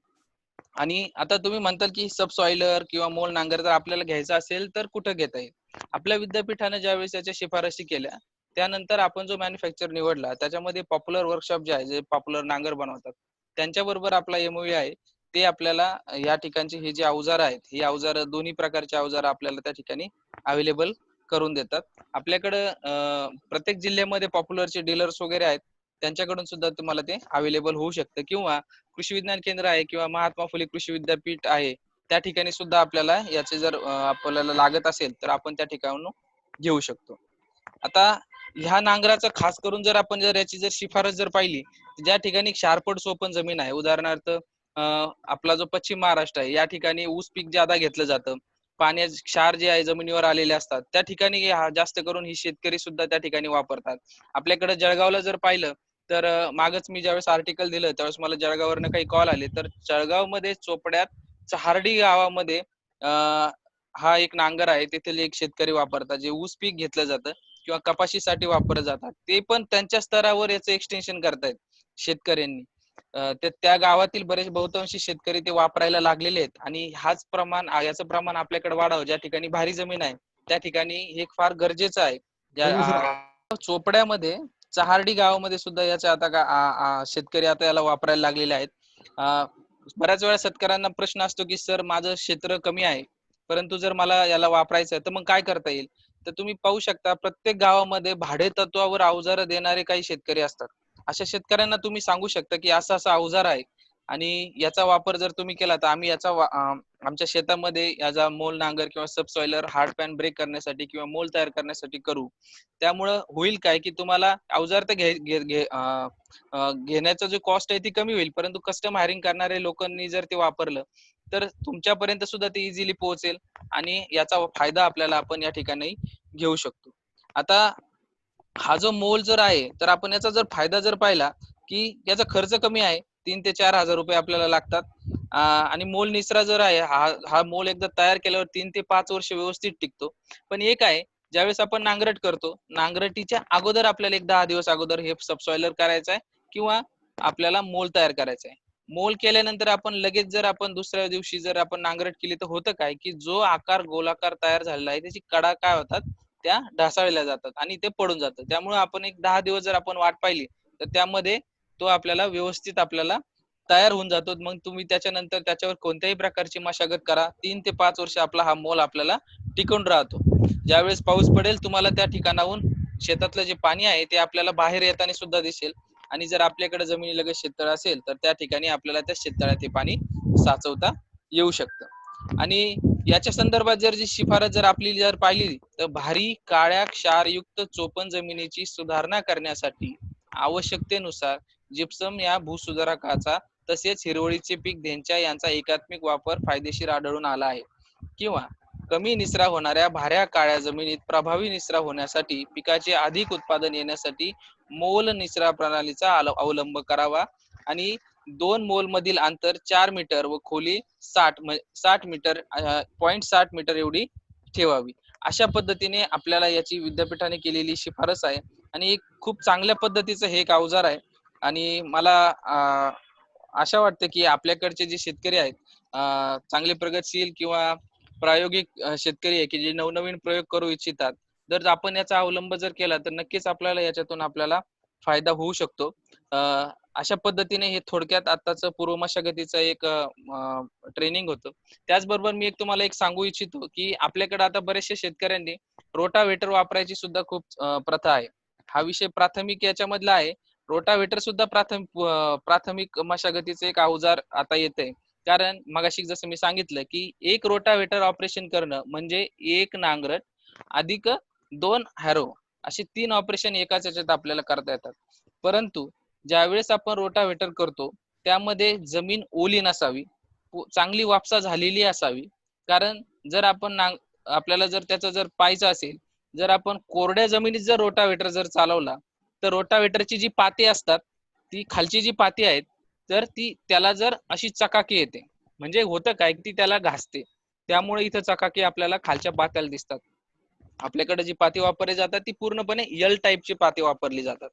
आणि आता तुम्ही म्हणताल की सबसॉइलर किंवा मोल नांगर जर आपल्याला घ्यायचा असेल तर कुठं घेता येईल? आपल्या विद्यापीठाने ज्यावेळेस याच्या शिफारशी केल्या, त्यानंतर आपण जो मॅन्युफॅक्चर निवडला त्याच्यामध्ये पॉप्युलर वर्कशॉप जे आहे, जे पॉप्युलर नांगर बनवतात, त्यांच्याबरोबर आपला MOU आहे. ते आपल्याला या ठिकाणचे हे जे अवजार आहेत, ही अवजार दोन्ही प्रकारचे अवजार आपल्याला त्या ठिकाणी अवेलेबल करून देतात. आपल्याकडे प्रत्येक जिल्ह्यामध्ये पॉप्युलरचे डीलर्स वगैरे आहेत, त्यांच्याकडून सुद्धा तुम्हाला ते अवेलेबल होऊ शकतं, किंवा कृषी विज्ञान केंद्र आहे किंवा महात्मा फुले कृषी विद्यापीठ आहे, त्या ठिकाणी सुद्धा आपल्याला याचे जर आपल्याला लागत असेल तर आपण त्या ठिकाणून घेऊ शकतो. आता ह्या नांगराचा खास करून जर आपण याची जर शिफारस जर पाहिली, ज्या ठिकाणी क्षारपड सोपन जमीन आहे, उदाहरणार्थ आपला जो पश्चिम महाराष्ट्र आहे या ठिकाणी ऊस पीक ज्यादा घेतलं जातं, पाण्याचे क्षार जे आहे जमिनीवर आलेले असतात, त्या ठिकाणी जास्त करून ही शेतकरी सुद्धा त्या ठिकाणी वापरतात. आपल्याकडे जळगावला जर पाहिलं तर मागच मी ज्यावेळेस आर्टिकल दिलं त्यावेळेस मला जळगाववरनं काही कॉल आले, तर जळगावमध्ये चोपड्यात चहार्डी गावामध्ये हा एक नांगर आहे, तेथील एक शेतकरी वापरतात, जे ऊस पीक घेतलं जातं किंवा कपाशीसाठी वापरलं जातात. ते पण त्यांच्या स्तरावर याचं एक्सटेन्शन करतायत शेतकऱ्यांनी. त्या गावातील बरेच बहुतांशी शेतकरी ते वापरायला लागलेले आहेत आणि याचं प्रमाण आपल्याकडे वाढावं, ज्या ठिकाणी भारी जमीन आहे त्या ठिकाणी हे फार गरजेचं आहे. चोपड्यामध्ये चहार्डी गावामध्ये सुद्धा याच्या आता शेतकरी आता याला वापरायला लागलेले आहेत. बऱ्याच वेळा शेतकऱ्यांना प्रश्न असतो की सर माझं क्षेत्र कमी आहे, परंतु जर मला याला वापरायचं तर मग काय करता येईल? तर तुम्ही पाहू शकता प्रत्येक गावामध्ये भाडे तत्वावर अवजार देणारे काही शेतकरी असतात. अशा शेतकऱ्यांना तुम्ही सांगू शकता की असं असं अवजार आहे आणि याचा वापर जर तुम्ही केला तर आम्ही आमच्या शेतामध्ये याचा मोल नांगर किंवा सबसॉइलर हार्ड पॅन ब्रेक करण्यासाठी किंवा मोल तयार करण्यासाठी करू. त्यामुळं होईल काय की तुम्हाला अवजार तर घेण्याचा जो कॉस्ट आहे ती कमी होईल, परंतु कस्टम हायरिंग करणारे लोकांनी जर ते वापरलं तर तुमच्यापर्यंत सुद्धा ते इझिली पोहोचेल आणि याचा फायदा आपल्याला आपण या ठिकाणी घेऊ शकतो. आता हा जो मोल जर आहे तर आपण याचा जर फायदा जर पाहिला की याचा खर्च कमी आहे, 3,000 ते 4,000 रुपये आपल्याला लागतात. आणि मोल निचरा जर आहे हा मोल एकदा तयार केल्यावर 3 ते 5 वर्ष व्यवस्थित टिकतो. पण एक आहे, ज्यावेळेस आपण नांगरट करतो, नांगरटीच्या अगोदर आपल्याला एक 10 दिवस अगोदर हे सबसॉइलर करायचं आहे किंवा आपल्याला मोल तयार करायचा आहे. मोल केल्यानंतर आपण लगेच जर आपण दुसऱ्या दिवशी जर आपण नांगरट केली तर होतं काय की जो आकार गोलाकार तयार झालेला आहे त्याची कडा काय होतात, त्या ढासळल्या जातात आणि ते पडून जातं. त्यामुळे आपण एक 10 दिवस जर आपण वाट पाहिली तर त्यामध्ये तो आपल्याला व्यवस्थित आपल्याला तयार होऊन जातो. मग तुम्ही त्याच्यानंतर त्याच्यावर कोणत्याही प्रकारची मशागत करा, 3 ते 5 वर्ष आपला हा मोल आपल्याला टिकून राहतो. ज्यावेळेस पाऊस पडेल तुम्हाला त्या ठिकाणाहून शेतातलं जे पाणी आहे ते आपल्याला बाहेर येताना सुद्धा दिसेल आणि जर आपल्याकडे जमिनीलगत शेततळ असेल तर त्या ठिकाणी आपल्याला त्या शेततळ्यात हे पाणी साचवता येऊ शकतं. आणि याच्या संदर्भात जर जी शिफारस जर आपली जर पाहिली तर भारी काळ्या क्षारयुक्त चोपण जमिनीची सुधारणा करण्यासाठी आवश्यकतेनुसार जिप्सम या भूसुधारकाचा तसेच हिरवळीचे पीक धेंच्या यांचा एकात्मिक वापर फायदेशीर आढळून आला आहे. किंवा कमी निचरा होणाऱ्या भाऱ्या काळ्या जमिनीत प्रभावी निचरा होण्यासाठी पिकाचे अधिक उत्पादन येण्यासाठी मोल निचरा प्रणालीचा अवलंब करावा आणि 2 मोल मधील अंतर 4 मीटर व खोली 60 मीटर 0.60 मीटर एवढी ठेवावी. अशा पद्धतीने आपल्याला याची विद्यापीठाने केलेली शिफारस आहे आणि एक खूप चांगल्या पद्धतीचं हे एक अवजार आहे. आणि मला आशा वाटते की आपल्याकडचे जे शेतकरी आहेत चांगले प्रगतशील किंवा प्रायोगिक शेतकरी आहे की जे नवनवीन प्रयोग करू इच्छितात, जर आपण याचा अवलंब जर केला तर नक्कीच आपल्याला याच्यातून आपल्याला फायदा होऊ शकतो. अशा पद्धतीने हे थोडक्यात आताचं पूर्व मशागतीचं एक ट्रेनिंग होतं. त्याचबरोबर मी तुम्हाला एक सांगू इच्छितो की आपल्याकडे आता बरेचशा शेतकऱ्यांनी रोटावेटर वापरायची सुद्धा खूप प्रथा आहे. हा विषय प्राथमिक याच्यामधला आहे. रोटावेटर सुद्धा प्राथमिक मशागतीचं एक अवजार आता येतंय. कारण मगाशी जसं मी सांगितलं की एक रोटावेटर ऑपरेशन करणं म्हणजे एक नांगरट अधिक 2 हॅरो असे 3 ऑपरेशन एकाच याच्यात आपल्याला करता येतात. परंतु ज्यावेळेस आपण रोटावेटर करतो त्यामध्ये जमीन ओली नसावी, चांगली वापसा झालेली असावी. कारण जर आपण आपल्याला जर त्याचं जर पाहायचं असेल, जर आपण कोरड्या जमिनीत जर रोटावेटर जर चालवला तर रोटावेटरची जी पाती असतात ती खालची जी पाती आहेत तर ती त्याला जर अशी चकाकी येते, म्हणजे होतं काय ती त्याला घासते, त्यामुळे इथं चकाकी आपल्याला खालच्या पात्याला दिसतात. आपल्याकडे जी पाती वापरली जातात ती पूर्णपणे एल टाईपची पाती वापरली जातात.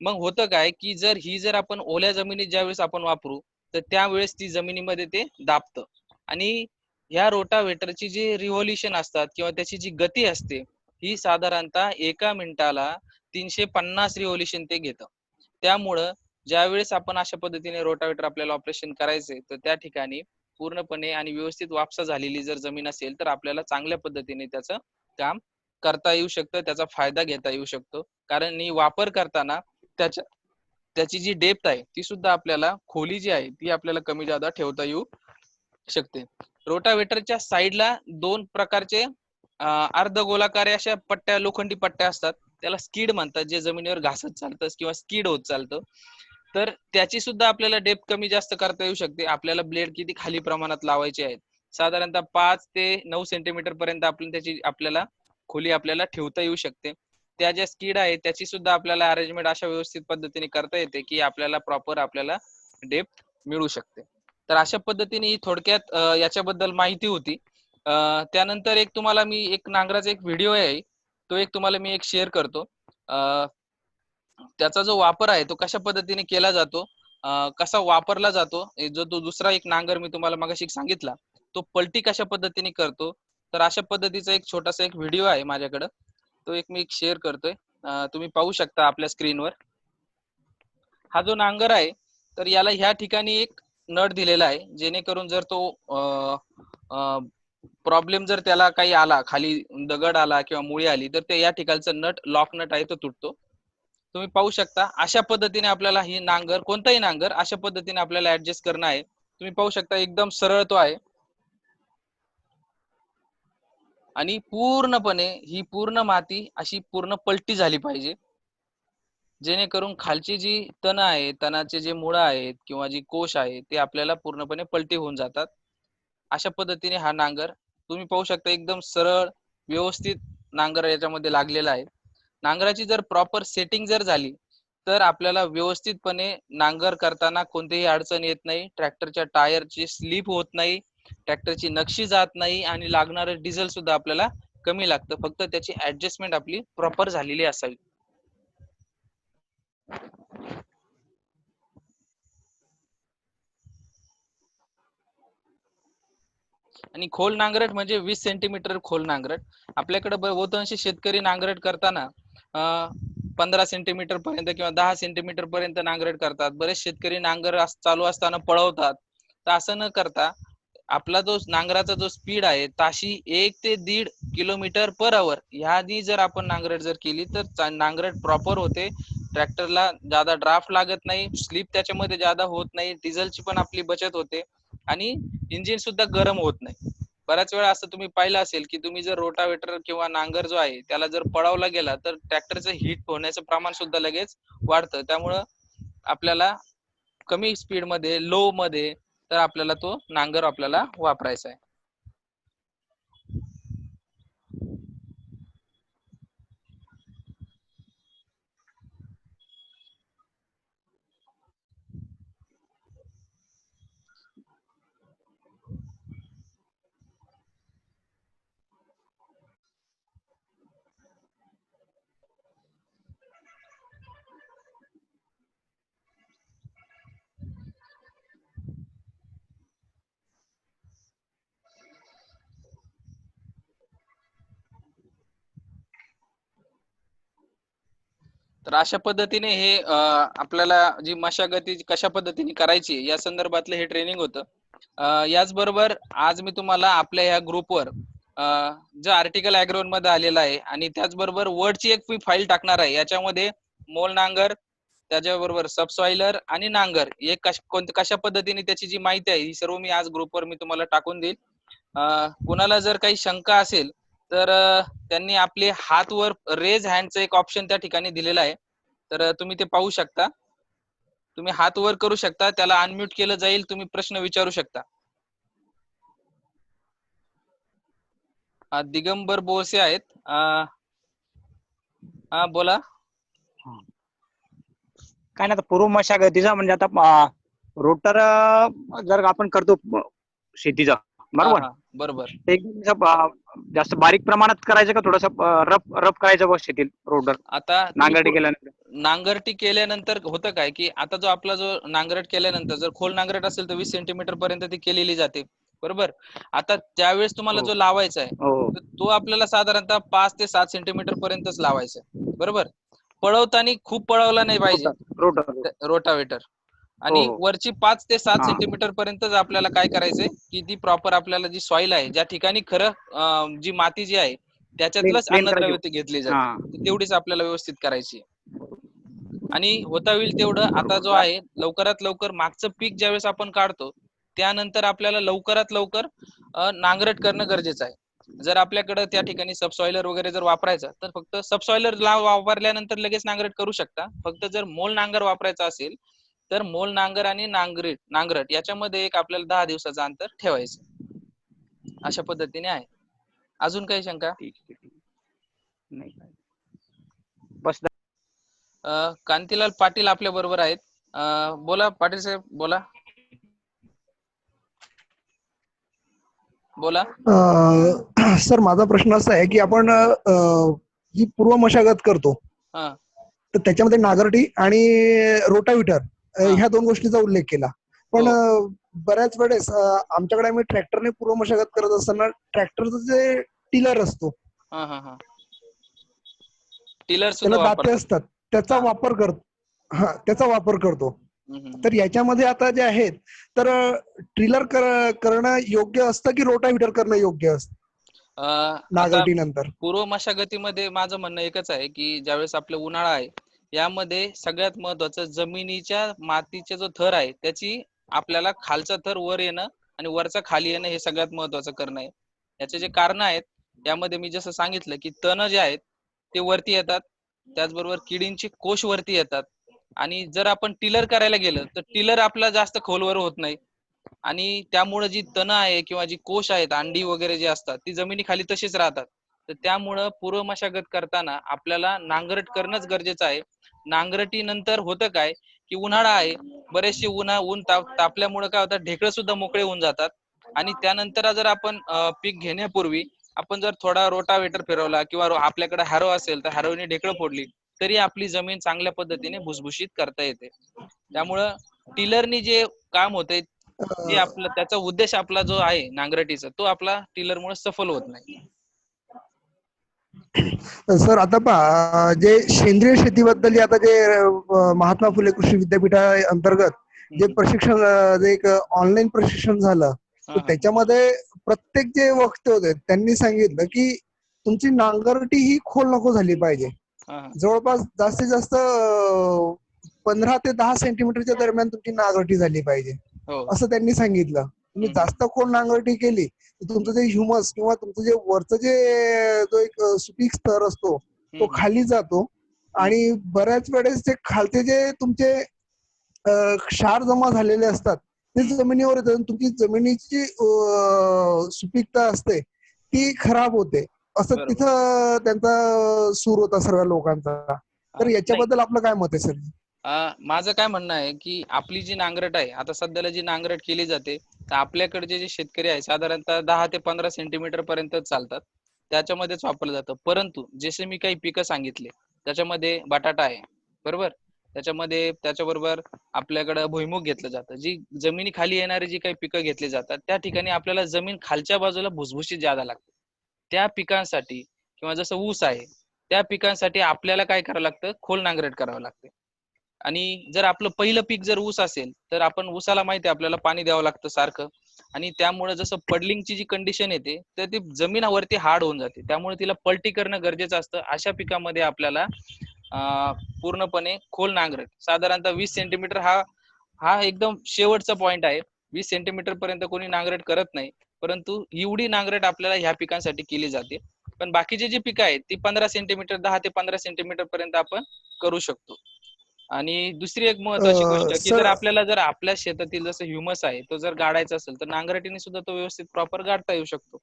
मग होतं काय की जर आपण ओल्या जमिनीत ज्यावेळेस आपण वापरू तर त्यावेळेस ती जमिनीमध्ये ते दाबतं आणि ह्या रोटावेटरची जी रिव्होल्युशन असतात किंवा त्याची जी गती असते ही साधारणतः 1 मिनिटाला 350 रिव्होल्युशन ते घेतं. त्यामुळं ज्यावेळेस आपण अशा पद्धतीने रोटावेटर आपल्याला ऑपरेशन करायचंय तर त्या ठिकाणी पूर्णपणे आणि व्यवस्थित वापसा झालेली जर जमीन असेल तर आपल्याला चांगल्या पद्धतीने त्याचं काम करता येऊ शकतं, त्याचा फायदा घेता येऊ शकतो. कारण वापर करताना त्याची जी डेप्थ आहे ती सुद्धा आपल्याला खोली जी आहे ती आपल्याला कमी जादा ठेवता येऊ शकते. रोटावेटरच्या साईडला 2 प्रकारचे अर्धगोलाकार अशा पट्ट्या, लोखंडी पट्ट्या असतात. त्याला स्किड म्हणतात, जे जमिनीवर घासत चालतं किंवा स्किड होत चालतं. तर त्याची सुद्धा आपल्याला डेप्थ कमी जास्त करता येऊ शकते. आपल्याला ब्लेड किती खाली प्रमाणात लावायचे आहेत. साधारणतः 5 ते 9 सेंटीमीटर पर्यंत आपल्याला खोली आपल्याला ठेवता येऊ शकते. त्या ज्या स्किड आहे त्याची सुद्धा आपल्याला अरेंजमेंट अशा व्यवस्थित पद्धतीने करता येते की आपल्याला प्रॉपर आपल्याला डेप्थ मिळू शकते. तर अशा पद्धतीने ही थोडक्यात याच्याबद्दल माहिती होती. त्यानंतर एक तुम्हाला मी एक नांगराचा एक व्हिडिओ आहे, तो एक तुम्हाला मी एक शेअर करतो. त्याचा जो वापर आहे तो कशा पद्धतीने केला जातो, कसा वापरला जातो, जो तो दुसरा एक नांगर मी तुम्हाला मगाशी सांगितला, तो पलटी कशा पद्धतीने करतो. तर अशा पद्धतीचा एक छोटासा एक व्हिडिओ आहे माझ्याकडं, तो एक मी शेअर करतोय. तुम्ही पाहू शकता आपल्या स्क्रीनवर. हा जो नांगर आहे तर याला ह्या ठिकाणी एक नट दिलेला आहे, जेणेकरून जर तो प्रॉब्लेम जर त्याला काही आला, खाली दगड आला किंवा मुळी आली, तर ते या ठिकाणचं नट, लॉक नट आहे तो तुटतो. तुम्ही पाहू शकता अशा पद्धतीने आपल्याला ही नांगर, कोणताही नांगर अशा पद्धतीने आपल्याला ऍडजस्ट करणं आहे. तुम्ही पाहू शकता एकदम सरळ तो आहे आणि पूर्णपणे ही पूर्ण माती अशी पूर्ण पलटी झाली पाहिजे, जेणेकरून खालची जी तण आहे, तणाचे जे मुळं आहेत किंवा जी कोश आहे ते आपल्याला पूर्णपणे पलटी होऊन जातात. अशा पद्धतीने हा नांगर तुम्ही पाहू शकता एकदम सरळ व्यवस्थित नांगर याच्यामध्ये लागलेला आहे. नांगराची जर प्रॉपर सेटिंग जर झाली तर आपल्याला व्यवस्थितपणे नांगर करताना कोणतीही अडचण येत नाही, ट्रॅक्टरच्या टायरची स्लिप होत नाही, ट्रॅक्टरची नक्षी जात नाही आणि लागणारं डिझेल सुद्धा आपल्याला कमी लागतं. फक्त त्याची ऍडजस्टमेंट आपली प्रॉपर झालेली असावी. आणि खोल नांगरट म्हणजे 20 सेंटीमीटर खोल नांगरट. आपल्याकडे बहुतांशी शेतकरी नांगरट करताना 15 सेंटीमीटर पर्यंत किंवा 10 सेंटीमीटर पर्यंत नांगरट करतात. बरेच शेतकरी नांगर चालू असताना पळवतात. तर असं न करता आपला जो नांगराचा जो स्पीड आहे ताशी 1 ते 1.5 किलोमीटर पर आवर ह्याआधी जर आपण नांगरट जर केली तर नांगरट प्रॉपर होते. ट्रॅक्टरला ज्यादा ड्राफ्ट लागत नाही, स्लिप त्याच्यामध्ये ज्यादा होत नाही, डिझेलची पण आपली बचत होते आणि इंजिन सुद्धा गरम होत नाही. बऱ्याच वेळा असं तुम्ही पाहिलं असेल की तुम्ही जर रोटावेटर किंवा नांगर जो आहे त्याला जर पळवला गेला तर ट्रॅक्टरचं हीट होण्याचं प्रमाण सुद्धा लगेच वाढतं. त्यामुळं आपल्याला कमी स्पीड मध्ये, लो मध्ये तर आपल्याला तो नांगर आपल्याला वापरायचा आहे. तर अशा पद्धतीने हे आपल्याला जी मशागती कशा पद्धतीने करायची या संदर्भातलं हे ट्रेनिंग होतं. याचबरोबर आज मी तुम्हाला आपल्या ह्या ग्रुपवर जो आर्टिकल ॲग्रोवन मध्ये आलेला आहे आणि त्याचबरोबर वर्डची एक फाईल टाकणार आहे. याच्यामध्ये मोल नांगर, त्याच्याबरोबर सबसॉइलर आणि नांगर हे कशा पद्धतीने त्याची जी माहिती आहे ही सर्व मी आज ग्रुपवर मी तुम्हाला टाकून देईल. कुणाला जर काही शंका असेल तर त्यांनी आपले हात वर रेज हँडचं एक ऑप्शन त्या ठिकाणी दिलेलं आहे, तर तुम्ही ते पाहू शकता. तुम्ही हात वर करू शकता, त्याला अनम्यूट केलं जाईल, तुम्ही प्रश्न विचारू शकता. दिगंबर बोरसे आहेत. बोला. काय ना, पूर्व मशागतीचा म्हणजे आता रोटर जर आपण करतो शेतीचा, बरोबर बरोबर. एकदम जास्त बारीक प्रमाणात करायचं का थोडस रफ रफ करायचं बस शेतीत रोटर आता नांगरटी केल्यानंतर? नांगरटी केल्यानंतर होतं काय की आता जो आपला जो नांगरट केल्यानंतर जर खोल नांगरट असेल तर 20 सेंटीमीटर पर्यंत ती केलेली जाते, बरोबर. आता त्यावेळेस तुम्हाला जो लावायचा आहे तो आपल्याला साधारणतः 5 ते 7 सेंटीमीटर पर्यंतच लावायचा आहे, बरोबर. पळवताना खूप पळवला नाही पाहिजे रोटावेटर. आणि वरची 5 ते 7 सेंटीमीटर पर्यंतच आपल्याला काय करायचंय की ती प्रॉपर आपल्याला जी सॉइल आहे, ज्या ठिकाणी खरं जी माती जी आहे त्याच्यातलंच अन्नद्रव्य ते घेतली जाते, तेवढीच आपल्याला व्यवस्थित करायची. आणि होता होईल तेवढं आता जो आहे लवकरात लवकर मागचं पीक ज्यावेळेस आपण काढतो त्यानंतर आपल्याला लवकरात लवकर नांगरट करणं गरजेचं आहे. जर आपल्याकडे त्या ठिकाणी सबसॉइलर वगैरे जर वापरायचा तर फक्त सबसॉइलर वापरल्यानंतर लगेच नांगरट करू शकता. फक्त जर मोल नांगर वापरायचा असेल तर मोल नांगर आणि नांगरट याच्यामध्ये एक आपल्याला 10 दिवसाचं अंतर ठेवायचं. अशा पद्धतीने आहे. अजून काही शंका? नाही बस. कांतीलाल पाटील आपल्या बरोबर आहेत. बोला पाटील साहेब, बोला बोला. सर, माझा प्रश्न असा आहे की आपण ही पूर्व मशागत करतो तर त्याच्यामध्ये नांगरटी आणि रोटाव्हिटर ह्या दोन गोष्टींचा उल्लेख केला, पण बऱ्याच वेळेस आमच्याकडे आम्ही ट्रॅक्टरने पूर्व मशागत करत असताना ट्रॅक्टरचा जे टिलर असतो टिलर सुद्धा त्याला दाते वापरतात. असतात, त्याचा हा. वापर करतो. हा, त्याचा वापर करतो. हम्म. तर याच्यामध्ये आता जे आहेत, तर ट्रिलर करणं योग्य असतं की रोटाव्हिटर करणं योग्य असतं आता नांगरटीनंतर? पूर्व मशागतीमध्ये माझं म्हणणं एकच आहे की ज्यावेळेस आपला उन्हाळा आहे, यामध्ये सगळ्यात महत्वाचं जमिनीच्या मातीचा जो थर आहे त्याची आपल्याला खालचा थर वर येणं आणि वरचा खाली येणं हे सगळ्यात महत्वाचं करणं आहे. याचे जे कारण आहेत, यामध्ये मी जसं सांगितलं की तण जे आहेत ते वरती येतात, त्याचबरोबर किडींची कोश वरती येतात, आणि जर आपण टिलर करायला गेलं तर टिलर आपला जास्त खोलवर होत नाही, आणि त्यामुळे जी तण आहे किंवा जी कोश आहेत, अंडी वगैरे जे असतात, ती जमिनीखाली तशीच राहतात. तर त्यामुळं पूर्व मशागत करताना आपल्याला नांगरट करणंच गरजेचं आहे. नांगरटीनंतर होतं काय की उन्हाळा आहे, बरेचसे ऊन तापल्यामुळे काय होतं, ढेकळं सुद्धा मोकळे होऊन जातात, आणि त्यानंतर जर आपण पीक घेण्यापूर्वी आपण जर थोडा रोटावेटर फिरवला किंवा आपल्याकडे हॅरो असेल तर हॅरोने ढेकळं फोडली तरी आपली जमीन चांगल्या पद्धतीने भुसभुशीत करता येते. त्यामुळं टिलरनी जे काम होते, जे अं, आपलं त्याचा उद्देश आपला जो आहे नांगरटीचा, तो आपला टिलरमुळे सफल होत नाही. सर आता पहा, जे सेंद्रिय शेतीबद्दल आता जे महात्मा फुले कृषी विद्यापीठा अंतर्गत जे हम्म. प्रशिक्षण, जे एक ऑनलाईन प्रशिक्षण झालं, तर हा, हा, त्याच्यामध्ये प्रत्येक जे वक्ते होते त्यांनी सांगितलं की तुमची नांगरटी ही खोल नको झाली पाहिजे. हा, हा. जवळपास जास्तीत जास्त 15 ते 10 सेंटीमीटरच्या दरम्यान तुमची नांगरटी झाली पाहिजे, हो. असं त्यांनी सांगितलं. तुम्ही हम्म, जास्त खोल नांगरटी केली तर तुमचं जे ह्युमस किंवा तुमचं जे वरचं जे जो एक सुपीक स्तर असतो तो हम्म, खाली जातो, हम्म, आणि बऱ्याच वेळेस ते खालचे जे तुमचे क्षार जमा झालेले असतात ते हम्म. जमिनीवर येतात आणि तुमची जमिनीची सुपीकता असते ती खराब होते, असं बरोबर. तिथं त्यांचा सूर होता सर्व लोकांचा. तर नाही, याच्याबद्दल आपलं काय मत आहे सर? माझं काय म्हणणं आहे की आपली जी नांगरट आहे, आता सध्याला जी नांगरट केली जाते, तर आपल्याकडचे जे शेतकरी आहे साधारणतः 10 ते 15 सेंटीमीटर पर्यंत चालतात, त्याच्यामध्येच वापरलं जातं. परंतु जसे मी काही पिकं सांगितले, त्याच्यामध्ये बटाटा आहे, बरोबर, त्याच्यामध्ये त्याच्याबरोबर आपल्याकडं भुईमुग घेतलं जातं. जी जमिनी खाली येणारी जी काही पिकं घेतली जातात त्या ठिकाणी आपल्याला जमीन खालच्या बाजूला भुसभुशीत ज्यादा लागते. त्या पिकांसाठी किंवा जसं ऊस आहे, त्या पिकांसाठी आपल्याला काय करावं लागतं, खोल नांगरट करावं लागते. आणि जर आपलं पहिलं पीक जर ऊस असेल तर आपण ऊसाला माहिती आहे आपल्याला पाणी द्यावं लागतं सारखं, आणि त्यामुळे जसं पडलिंगची जी कंडिशन येते तर ती जमिनावरती हार्ड होऊन जाते, त्यामुळे तिला पलटी करणं गरजेचं असतं. अशा पिकामध्ये आपल्याला पूर्णपणे खोल नांगरट साधारणतः 20 सेंटीमीटर हा हा एकदम शेवटचा पॉइंट आहे. 20 सेंटीमीटर पर्यंत कोणी नांगरट करत नाही, परंतु एवढी नांगरट आपल्याला ह्या पिकांसाठी केली जाते. पण बाकीची जी पिकं आहेत ती 15 सेंटीमीटर 10 ते 15 सेंटीमीटर पर्यंत आपण करू शकतो. आणि दुसरी एक महत्वाची गोष्ट की सर, जर आपल्याला जर आपल्या शेतातील जसं ह्युमस आहे तो जर गाडायचा असेल तर नांगरटीने सुद्धा तो व्यवस्थित प्रॉपर गाडता येऊ शकतो.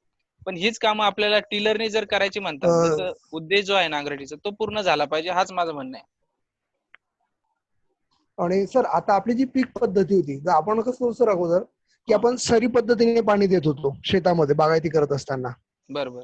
पण हीच कामं आपल्याला टिलरने जर करायची म्हणतात, त्याचा उद्देश जो आहे नांगरटीचा तो पूर्ण झाला पाहिजे, हाच माझं म्हणणं आहे. आणि सर आता आपली जी पीक पद्धती होती, तर आपण कसं सर अगोदर की हा, आपण सरी पद्धतीने पाणी देत होतो शेतामध्ये बागायती करत असताना, बरोबर.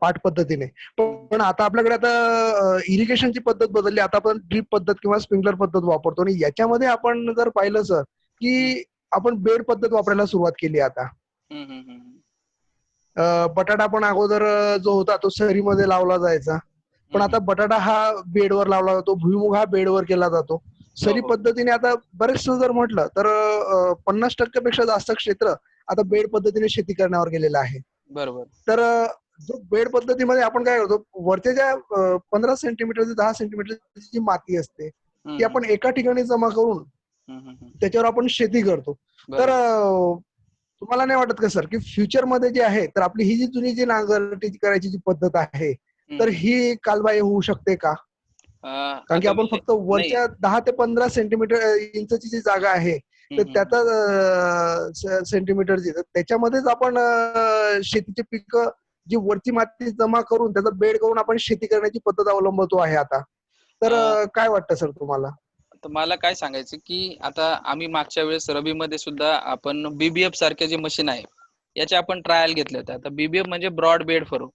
पाट पद्धतीने. हम्म, पण आता आपल्याकडे आता इरिगेशनची पद्धत बदलली, आता आपण ड्रीप पद्धत किंवा स्प्रिंकलर पद्धत वापरतो, आणि याच्यामध्ये आपण जर पाहिलं सर हम्म, की आपण बेड पद्धत वापरायला सुरुवात केली आता. हम्म, हम्म, हम्म, बटाटा पण अगोदर जो होता तो सरीमध्ये लावला जायचा, पण हम्म, आता बटाटा हा बेडवर लावला जातो, भुईमुग हा बेडवर केला जातो. हो, सरी हो, पद्धतीने आता बरेचसं जर म्हटलं तर 50% पेक्षा जास्त क्षेत्र आता बेड पद्धतीने शेती करण्यावर गेलेलं आहे. बरोबर. तर जो बेड पद्धतीमध्ये आपण काय करतो, वरच्या ज्या 15 सेंटीमीटर ते 10 सेंटीमीटरची जी माती असते ती हम्म, आपण एका ठिकाणी जमा करून हम्म, हम्म, हम्म, त्याच्यावर आपण शेती करतो. तर बरोबर. तुम्हाला नाही वाटत का सर की फ्युचरमध्ये जे आहे, तर आपली ही जी जुनी जी नांगरटी करायची जी पद्धत आहे, तर हम्म. ही कालबाह्य होऊ शकते का? कारण की आता आपण विषय फक्त नाही. वरच्या 10 ते 15 सेंटीमीटर इंचची जी जागा आहे, तर हम्म, हम्म, त्याचा सेंटीमीटरची, तर त्याच्यामध्येच आपण शेतीची पिकं जी वरची माती जमा करून त्याचा बेड करून आपण शेती करण्याची पद्धत अवलंबतो आहे आता. तर हम्म. काय वाटतं सर तुम्हाला? तर मला काय सांगायचं की आता आम्ही मागच्या वेळेस रबीमध्ये सुद्धा आपण बीबीएफ सारखे जे मशीन आहे याचे आपण ट्रायल घेतले होते. आता बीबीएफ म्हणजे ब्रॉड बेड फरो.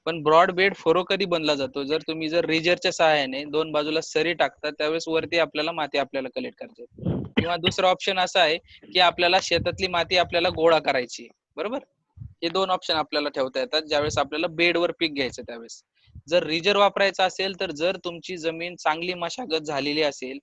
पण ब्रॉड बेड फरो कधी बनला जातो, जर तुम्ही जर रिजरच्या सहाय्याने दोन बाजूला सरी टाकता त्यावेळेस वरती आपल्याला माती आपल्याला कलेक्ट करायची. किंवा दुसरा ऑप्शन असा आहे की आपल्याला शेतातली माती आपल्याला गोळा करायची, बरोबर. हे दोन ऑप्शन आपल्याला ठेवता येतात ज्यावेळेस आपल्याला बेडवर पीक घ्यायचं त्यावेळेस. जर रिजर वापरायचा असेल तर जर तुमची जमीन चांगली मशागत झालेली असेल,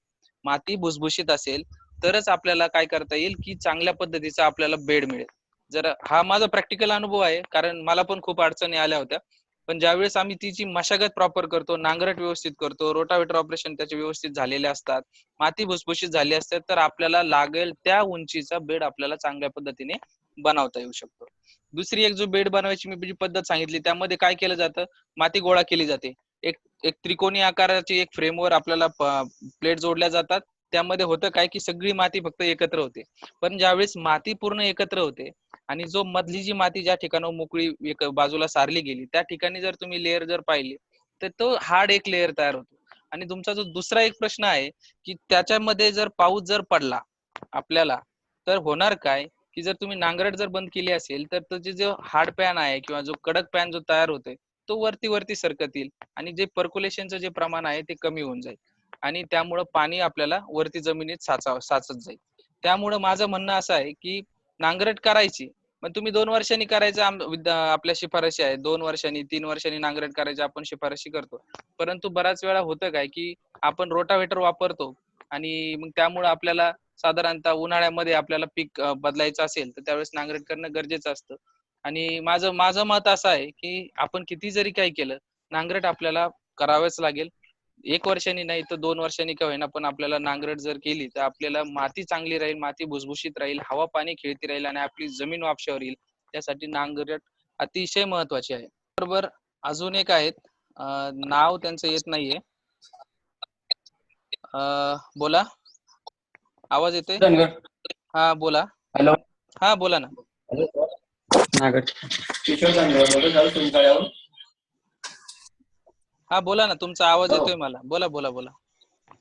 माती भुसभुशीत असेल, तरच आपल्याला काय करता येईल की चांगल्या पद्धतीचा आपल्याला बेड मिळेल. जर हा माझा प्रॅक्टिकल अनुभव आहे, कारण मला पण खूप अडचणी आल्या होत्या. पण ज्यावेळेस आम्ही तिची मशागत प्रॉपर करतो, नांगरट व्यवस्थित करतो, रोटावेटर ऑपरेशन त्याचे व्यवस्थित झालेले असतात, माती भुसभुशीत झाली असते, तर आपल्याला लागेल त्या उंचीचा बेड आपल्याला चांगल्या पद्धतीने बनवता येऊ शकतो. दुसरी एक जो बेड बनवायची मी जी पद्धत सांगितली, त्यामध्ये काय केलं जातं, माती गोळा केली जाते. एक एक त्रिकोणी आकाराची एक फ्रेमवर आपल्याला प्लेट जोडल्या जातात. त्यामध्ये होतं काय की सगळी माती फक्त एकत्र होते. पण ज्यावेळेस माती पूर्ण एकत्र होते आणि जो मधली जी माती ज्या ठिकाणी मोकळी एक बाजूला सारली गेली, त्या ठिकाणी जर तुम्ही लेअर जर पाहिली, तर तो हार्ड एक लेअर तयार होतो. आणि तुमचा जो दुसरा एक प्रश्न आहे की त्याच्यामध्ये जर पाऊस जर पडला आपल्याला, तर होणार काय की जर तुम्ही नांगरट जर बंद केली असेल, तर त्याचे जो हार्ड पॅन आहे किंवा जो कडक पॅन जो तयार होतोय, तो वरती सरकत येईल आणि जे पर्क्युलेशनचं जे प्रमाण आहे ते कमी होऊन जाईल आणि त्यामुळं पाणी आपल्याला वरती जमिनीत साचत जाईल. त्यामुळं माझं म्हणणं असं आहे की नांगरट करायची, पण तुम्ही 2 वर्षांनी करायचं आपल्या शिफारशी आहेत. 2 वर्षांनी, 3 वर्षांनी नांगरट करायची आपण शिफारशी करतो. परंतु बऱ्याच वेळा होतं काय की आपण रोटावेटर वापरतो आणि मग त्यामुळं आपल्याला साधारणतः उन्हाळ्यामध्ये आपल्याला पीक बदलायचं असेल, तर त्यावेळेस नांगरट करणं गरजेचं असतं. आणि माझं मत असं आहे की आपण किती जरी काही केलं, नांगरट आपल्याला करावंच लागेल. 1 वर्षांनी नाही तर 2 वर्षांनी का होईना, पण आपल्याला नांगरट जर केली तर आपल्याला माती चांगली राहील, माती भुसभुशीत राहील, हवा पाणी खेळती राहील आणि आपली जमीन वापशावर येईल. त्यासाठी नांगरट अतिशय महत्वाची आहे. बरोबर. अजून एक आहेत, नाव त्यांचं येत नाहीये. बोला. आवाज येतोय? हा बोला. हॅलो. हा बोला ना. हा बोला ना, तुमचा आवाज येतोय मला. बोला बोला बोला.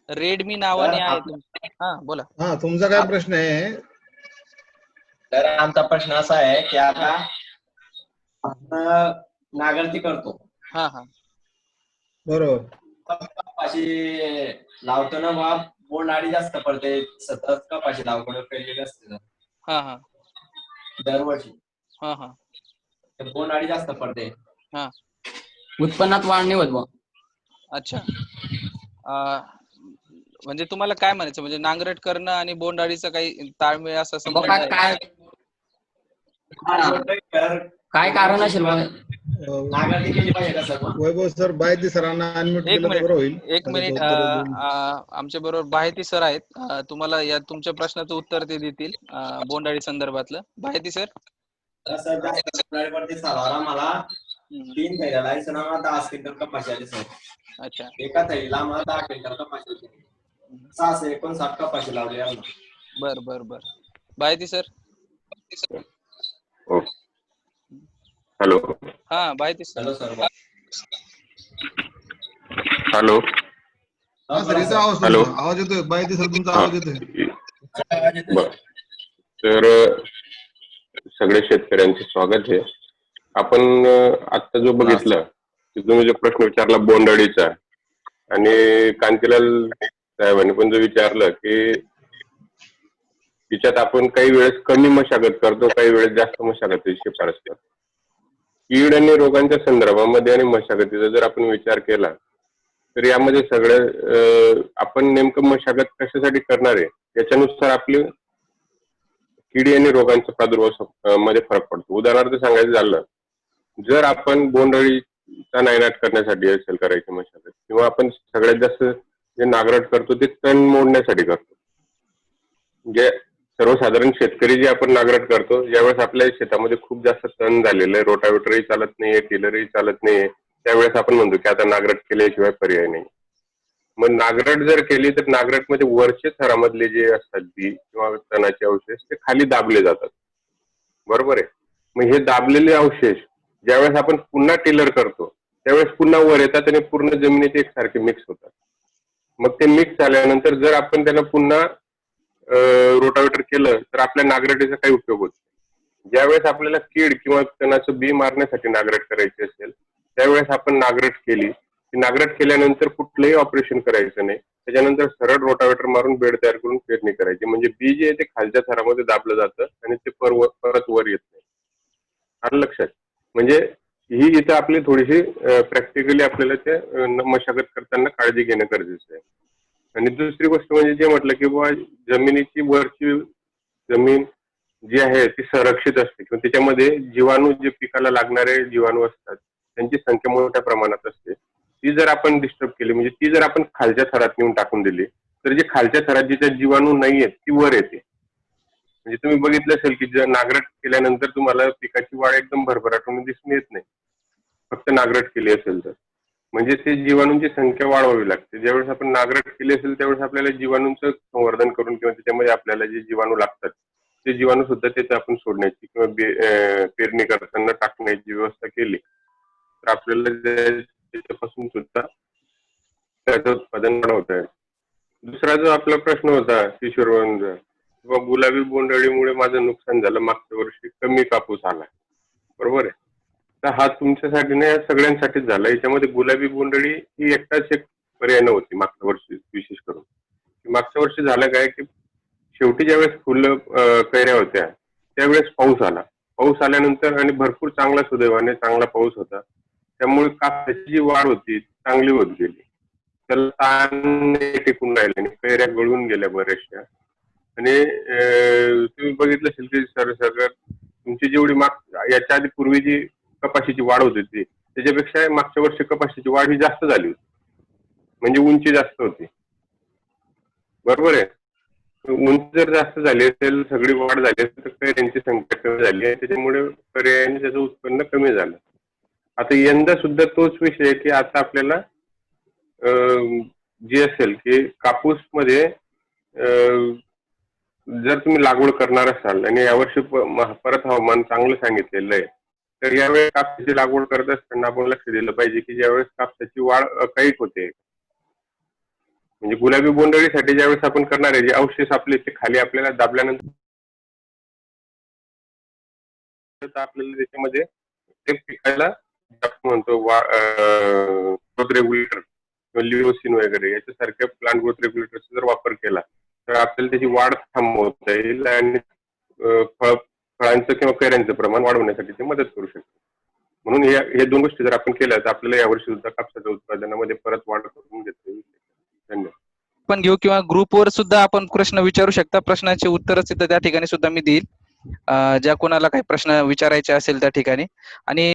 रेडमी नावाने आहे तुमचं. हा बोला. हा, तुमचा काय प्रश्न आहे? तर आमचा प्रश्न असा आहे की आता आपण नांगरती करतो, हा हा बरोबर. कपाशी लावतो ना, मग बोंडअळी जास्त पडते. सतत कपाशी लागवड केलेली असते ना हा हा दरवर्षी, हा हा तर बोंडअळी जास्त पडते. हा. उत्पन्नात वाढ नाही होत मग. अच्छा. म्हणजे तुम्हाला काय म्हणायचं, म्हणजे नांगरट करणं आणि बोंडअळीचं काही ताळमेळ असा संबंध आहे? काय कारण असेल अं, नांगरती केली पाहिजे का सर्व? वैभव सर, बायती सरांना अनम्यूट एक केलं तर मिनिट, बरं होईल. एक मिनिट. आमच्या बरोबर बाहेती सर आहेत. तुम्हाला या तुमच्या प्रश्नाचं उत्तर ते देतील, बोंडअळी संदर्भातलं. बाहेती सर. सर जास्त बोंडअळीवरती सालारा मला 3 थैल्या लायसन 10 क्विंटल कपाशी आली सर. अच्छा. एका थैलीला मला 10 क्विंटल कपाशी होती. 659 कपाशी लावली आहे. बर बर बर. बाहेती सर. हॅलो. हा Baheti sir. Hello sir. Hello. हा सर, येतो आवाज हॅलो. तुमचा. आवाज येतोय बायती सर, तुमचा हा. आवाज येतोय. बर. तर सगळे शेतकऱ्यांचे स्वागत आहे. आपण आता जो बघितला की तुम्ही जो प्रश्न विचारला बोंडअळीचा, आणि कांतीलाल साहेबांनी पण जो विचारलं की तिच्यात आपण काही वेळेस कमी मशागत करतो, काही वेळेस जास्त मशागतीची शिफारस करतो. कीड आणि रोगांच्या संदर्भामध्ये आणि मशागतीचा जर आपण विचार केला, तर यामध्ये सगळं आपण नेमकं मशागत कशासाठी करणार आहे याच्यानुसार आपले किडी आणि रोगांचा प्रादुर्भाव मध्ये फरक पडतो. उदाहरणार्थ सांगायचं झालं, जर आपण बोंडअळीचा नायनाट करण्यासाठी असेल करायची मशागत, किंवा आपण सगळ्यात जास्त जे नांगरट करतो ते तण मोडण्यासाठी करतो. म्हणजे सर्वसाधारण शेतकरी जे आपण नांगरट करतो, ज्यावेळेस आपल्या शेतामध्ये खूप जास्त तण झालेलं आहे, रोटावेटरही चालत नाहीये, टिलरही चालत नाहीये, त्यावेळेस आपण म्हणतो की आता नांगरट केल्याशिवाय पर्याय नाही. मग नांगरट जर केली तर नांगरट मध्ये वरचे थरामधले जे असतात बी किंवा तणाचे अवशेष ते खाली दाबले जातात. बरोबर आहे. मग हे दाबलेले अवशेष ज्यावेळेस आपण पुन्हा टिलर करतो त्यावेळेस पुन्हा वर येतात आणि पूर्ण जमिनीत एकसारखे मिक्स होतात. मग ते मिक्स झाल्यानंतर जर आपण त्याला पुन्हा रोटावेटर केलं तर आपल्या नांगरटीचा काही उपयोग होत नाही. ज्यावेळेस आपल्याला कीड किंवा तणाचं बी मारण्यासाठी नांगरट करायची असेल त्यावेळेस आपण नांगरट केली, नांगरट केल्यानंतर कुठलंही ऑपरेशन करायचं नाही, त्याच्यानंतर सरळ रोटावेटर मारून बेड तयार करून पेरणी करायची. म्हणजे बी जे ते खालच्या थरामध्ये दाबलं जातं आणि ते परत वर येत नाही. आलं लक्षात? म्हणजे ही इथं आपली थोडीशी प्रॅक्टिकली आपल्याला त्या मशागत करताना काळजी घेणं गरजेचं आहे. आणि दुसरी गोष्ट म्हणजे जे म्हटलं की बुवा जमिनीची वरची जमीन जी आहे ती संरक्षित असते किंवा त्याच्यामध्ये जीवाणू जे पिकाला लागणारे जीवाणू असतात त्यांची संख्या मोठ्या प्रमाणात असते. ती जर आपण डिस्टर्ब केली म्हणजे ती जर आपण खालच्या थरात नेऊन टाकून दिली तर जे खालच्या थरात जिथे जीवाणू नाही आहेत ती वर येते. म्हणजे तुम्ही बघितलं असेल की नांगरट केल्यानंतर तुम्हाला पिकाची वाढ एकदम भरभराटून दिसून येत नाही फक्त नांगरट केली असेल तर. म्हणजे ते जीवाणूंची संख्या वाढवावी लागते. ज्यावेळेस आपण नांगरट केली असेल त्यावेळेस आपल्याला जीवाणूंचं संवर्धन करून किंवा त्याच्यामध्ये आपल्याला जे जीवाणू लागतात ते जीवाणू सुद्धा तिथे आपण सोडण्याची किंवा पेरणी करताना टाकण्याची व्यवस्था केली तर आपल्याला त्याच्यापासून सुद्धा त्याचं उत्पादन वाढवता येईल. दुसरा जो आपला प्रश्न होता किशोरवंचा किंवा गुलाबी बोंडअळीमुळे माझं नुकसान झालं, मागच्या वर्षी कमी कापूस आला, बरोबर आहे. तर हा तुमच्यासाठी नाही सगळ्यांसाठीच झाला. याच्यामध्ये गुलाबी बोंडअळी ही एकटाच एक पर्याय नव्हती मागच्या वर्षी विशेष करून. मागच्या वर्षी झालं काय की शेवटी ज्यावेळेस फुलं कैऱ्या होत्या त्यावेळेस पाऊस आला. पाऊस आल्यानंतर आणि भरपूर चांगला सुदैवाने चांगला पाऊस होता त्यामुळे कापसाची जी वाढ होती चांगली होत गेली. त्याला ताण टिकून राहिले आणि कैऱ्या गळून गेल्या बऱ्याचशा. आणि तुम्ही बघितलं असेल की सगळं तुमची जेवढी याच्या आधी पूर्वी जी कपाशीची वाढ होती ती त्याच्यापेक्षा मागच्या वर्षी कपाशीची वाढ ही जास्त झाली होती. म्हणजे उंची जास्त होती, बरोबर आहे. उंची जर जास्त झाली असेल सगळी वाढ झाली असेल तर कैऱ्यांची संख्या कमी झाली आहे त्याच्यामुळे पर्यायाने त्याचं उत्पन्न कमी झालं. आता यंदा सुद्धा तोच विषय आहे की आता आपल्याला जे असेल की कापूस मध्ये जर तुम्ही लागवड करणार असाल आणि यावर्षी परत हवामान चांगलं सांगितलेलं आहे तर यावेळेस कापसाची लागवड करत असताना आपण लक्ष दिलं पाहिजे की ज्यावेळेस कापसाची वाढ अकाईक होते म्हणजे गुलाबी बोंडअळीसाठी ज्यावेळेस आपण करणार आहे जे अवशेष आपले ते खाली आपल्याला दाबल्यानंतर आपल्याला त्याच्यामध्ये ते पिकायला आपण म्हणतो ग्रोथ रेग्युलेटर किंवा लिओसिन वगैरे याच्यासारख्या प्लांट ग्रोथ रेग्युलेटरचा जर वापर केला तर आपल्याला त्याची वाढ थांबवता येईल आणि फळांचं किंवा कैऱ्यांचं प्रमाण वाढवण्यासाठी ते मदत करू शकते. म्हणून हे दोन गोष्टी जर आपण केल्या तर आपल्याला यावर्षी सुद्धा कापसाच्या उत्पादनामध्ये परत वाढ करून घेता येईल. धन्यवाद. पण घेऊ किंवा ग्रुपवर सुद्धा आपण प्रश्न विचारू शकता. प्रश्नाचे उत्तर सुद्धा त्या ठिकाणी सुद्धा मी देईल ज्या कोणाला काही प्रश्न विचारायचे असेल त्या ठिकाणी. आणि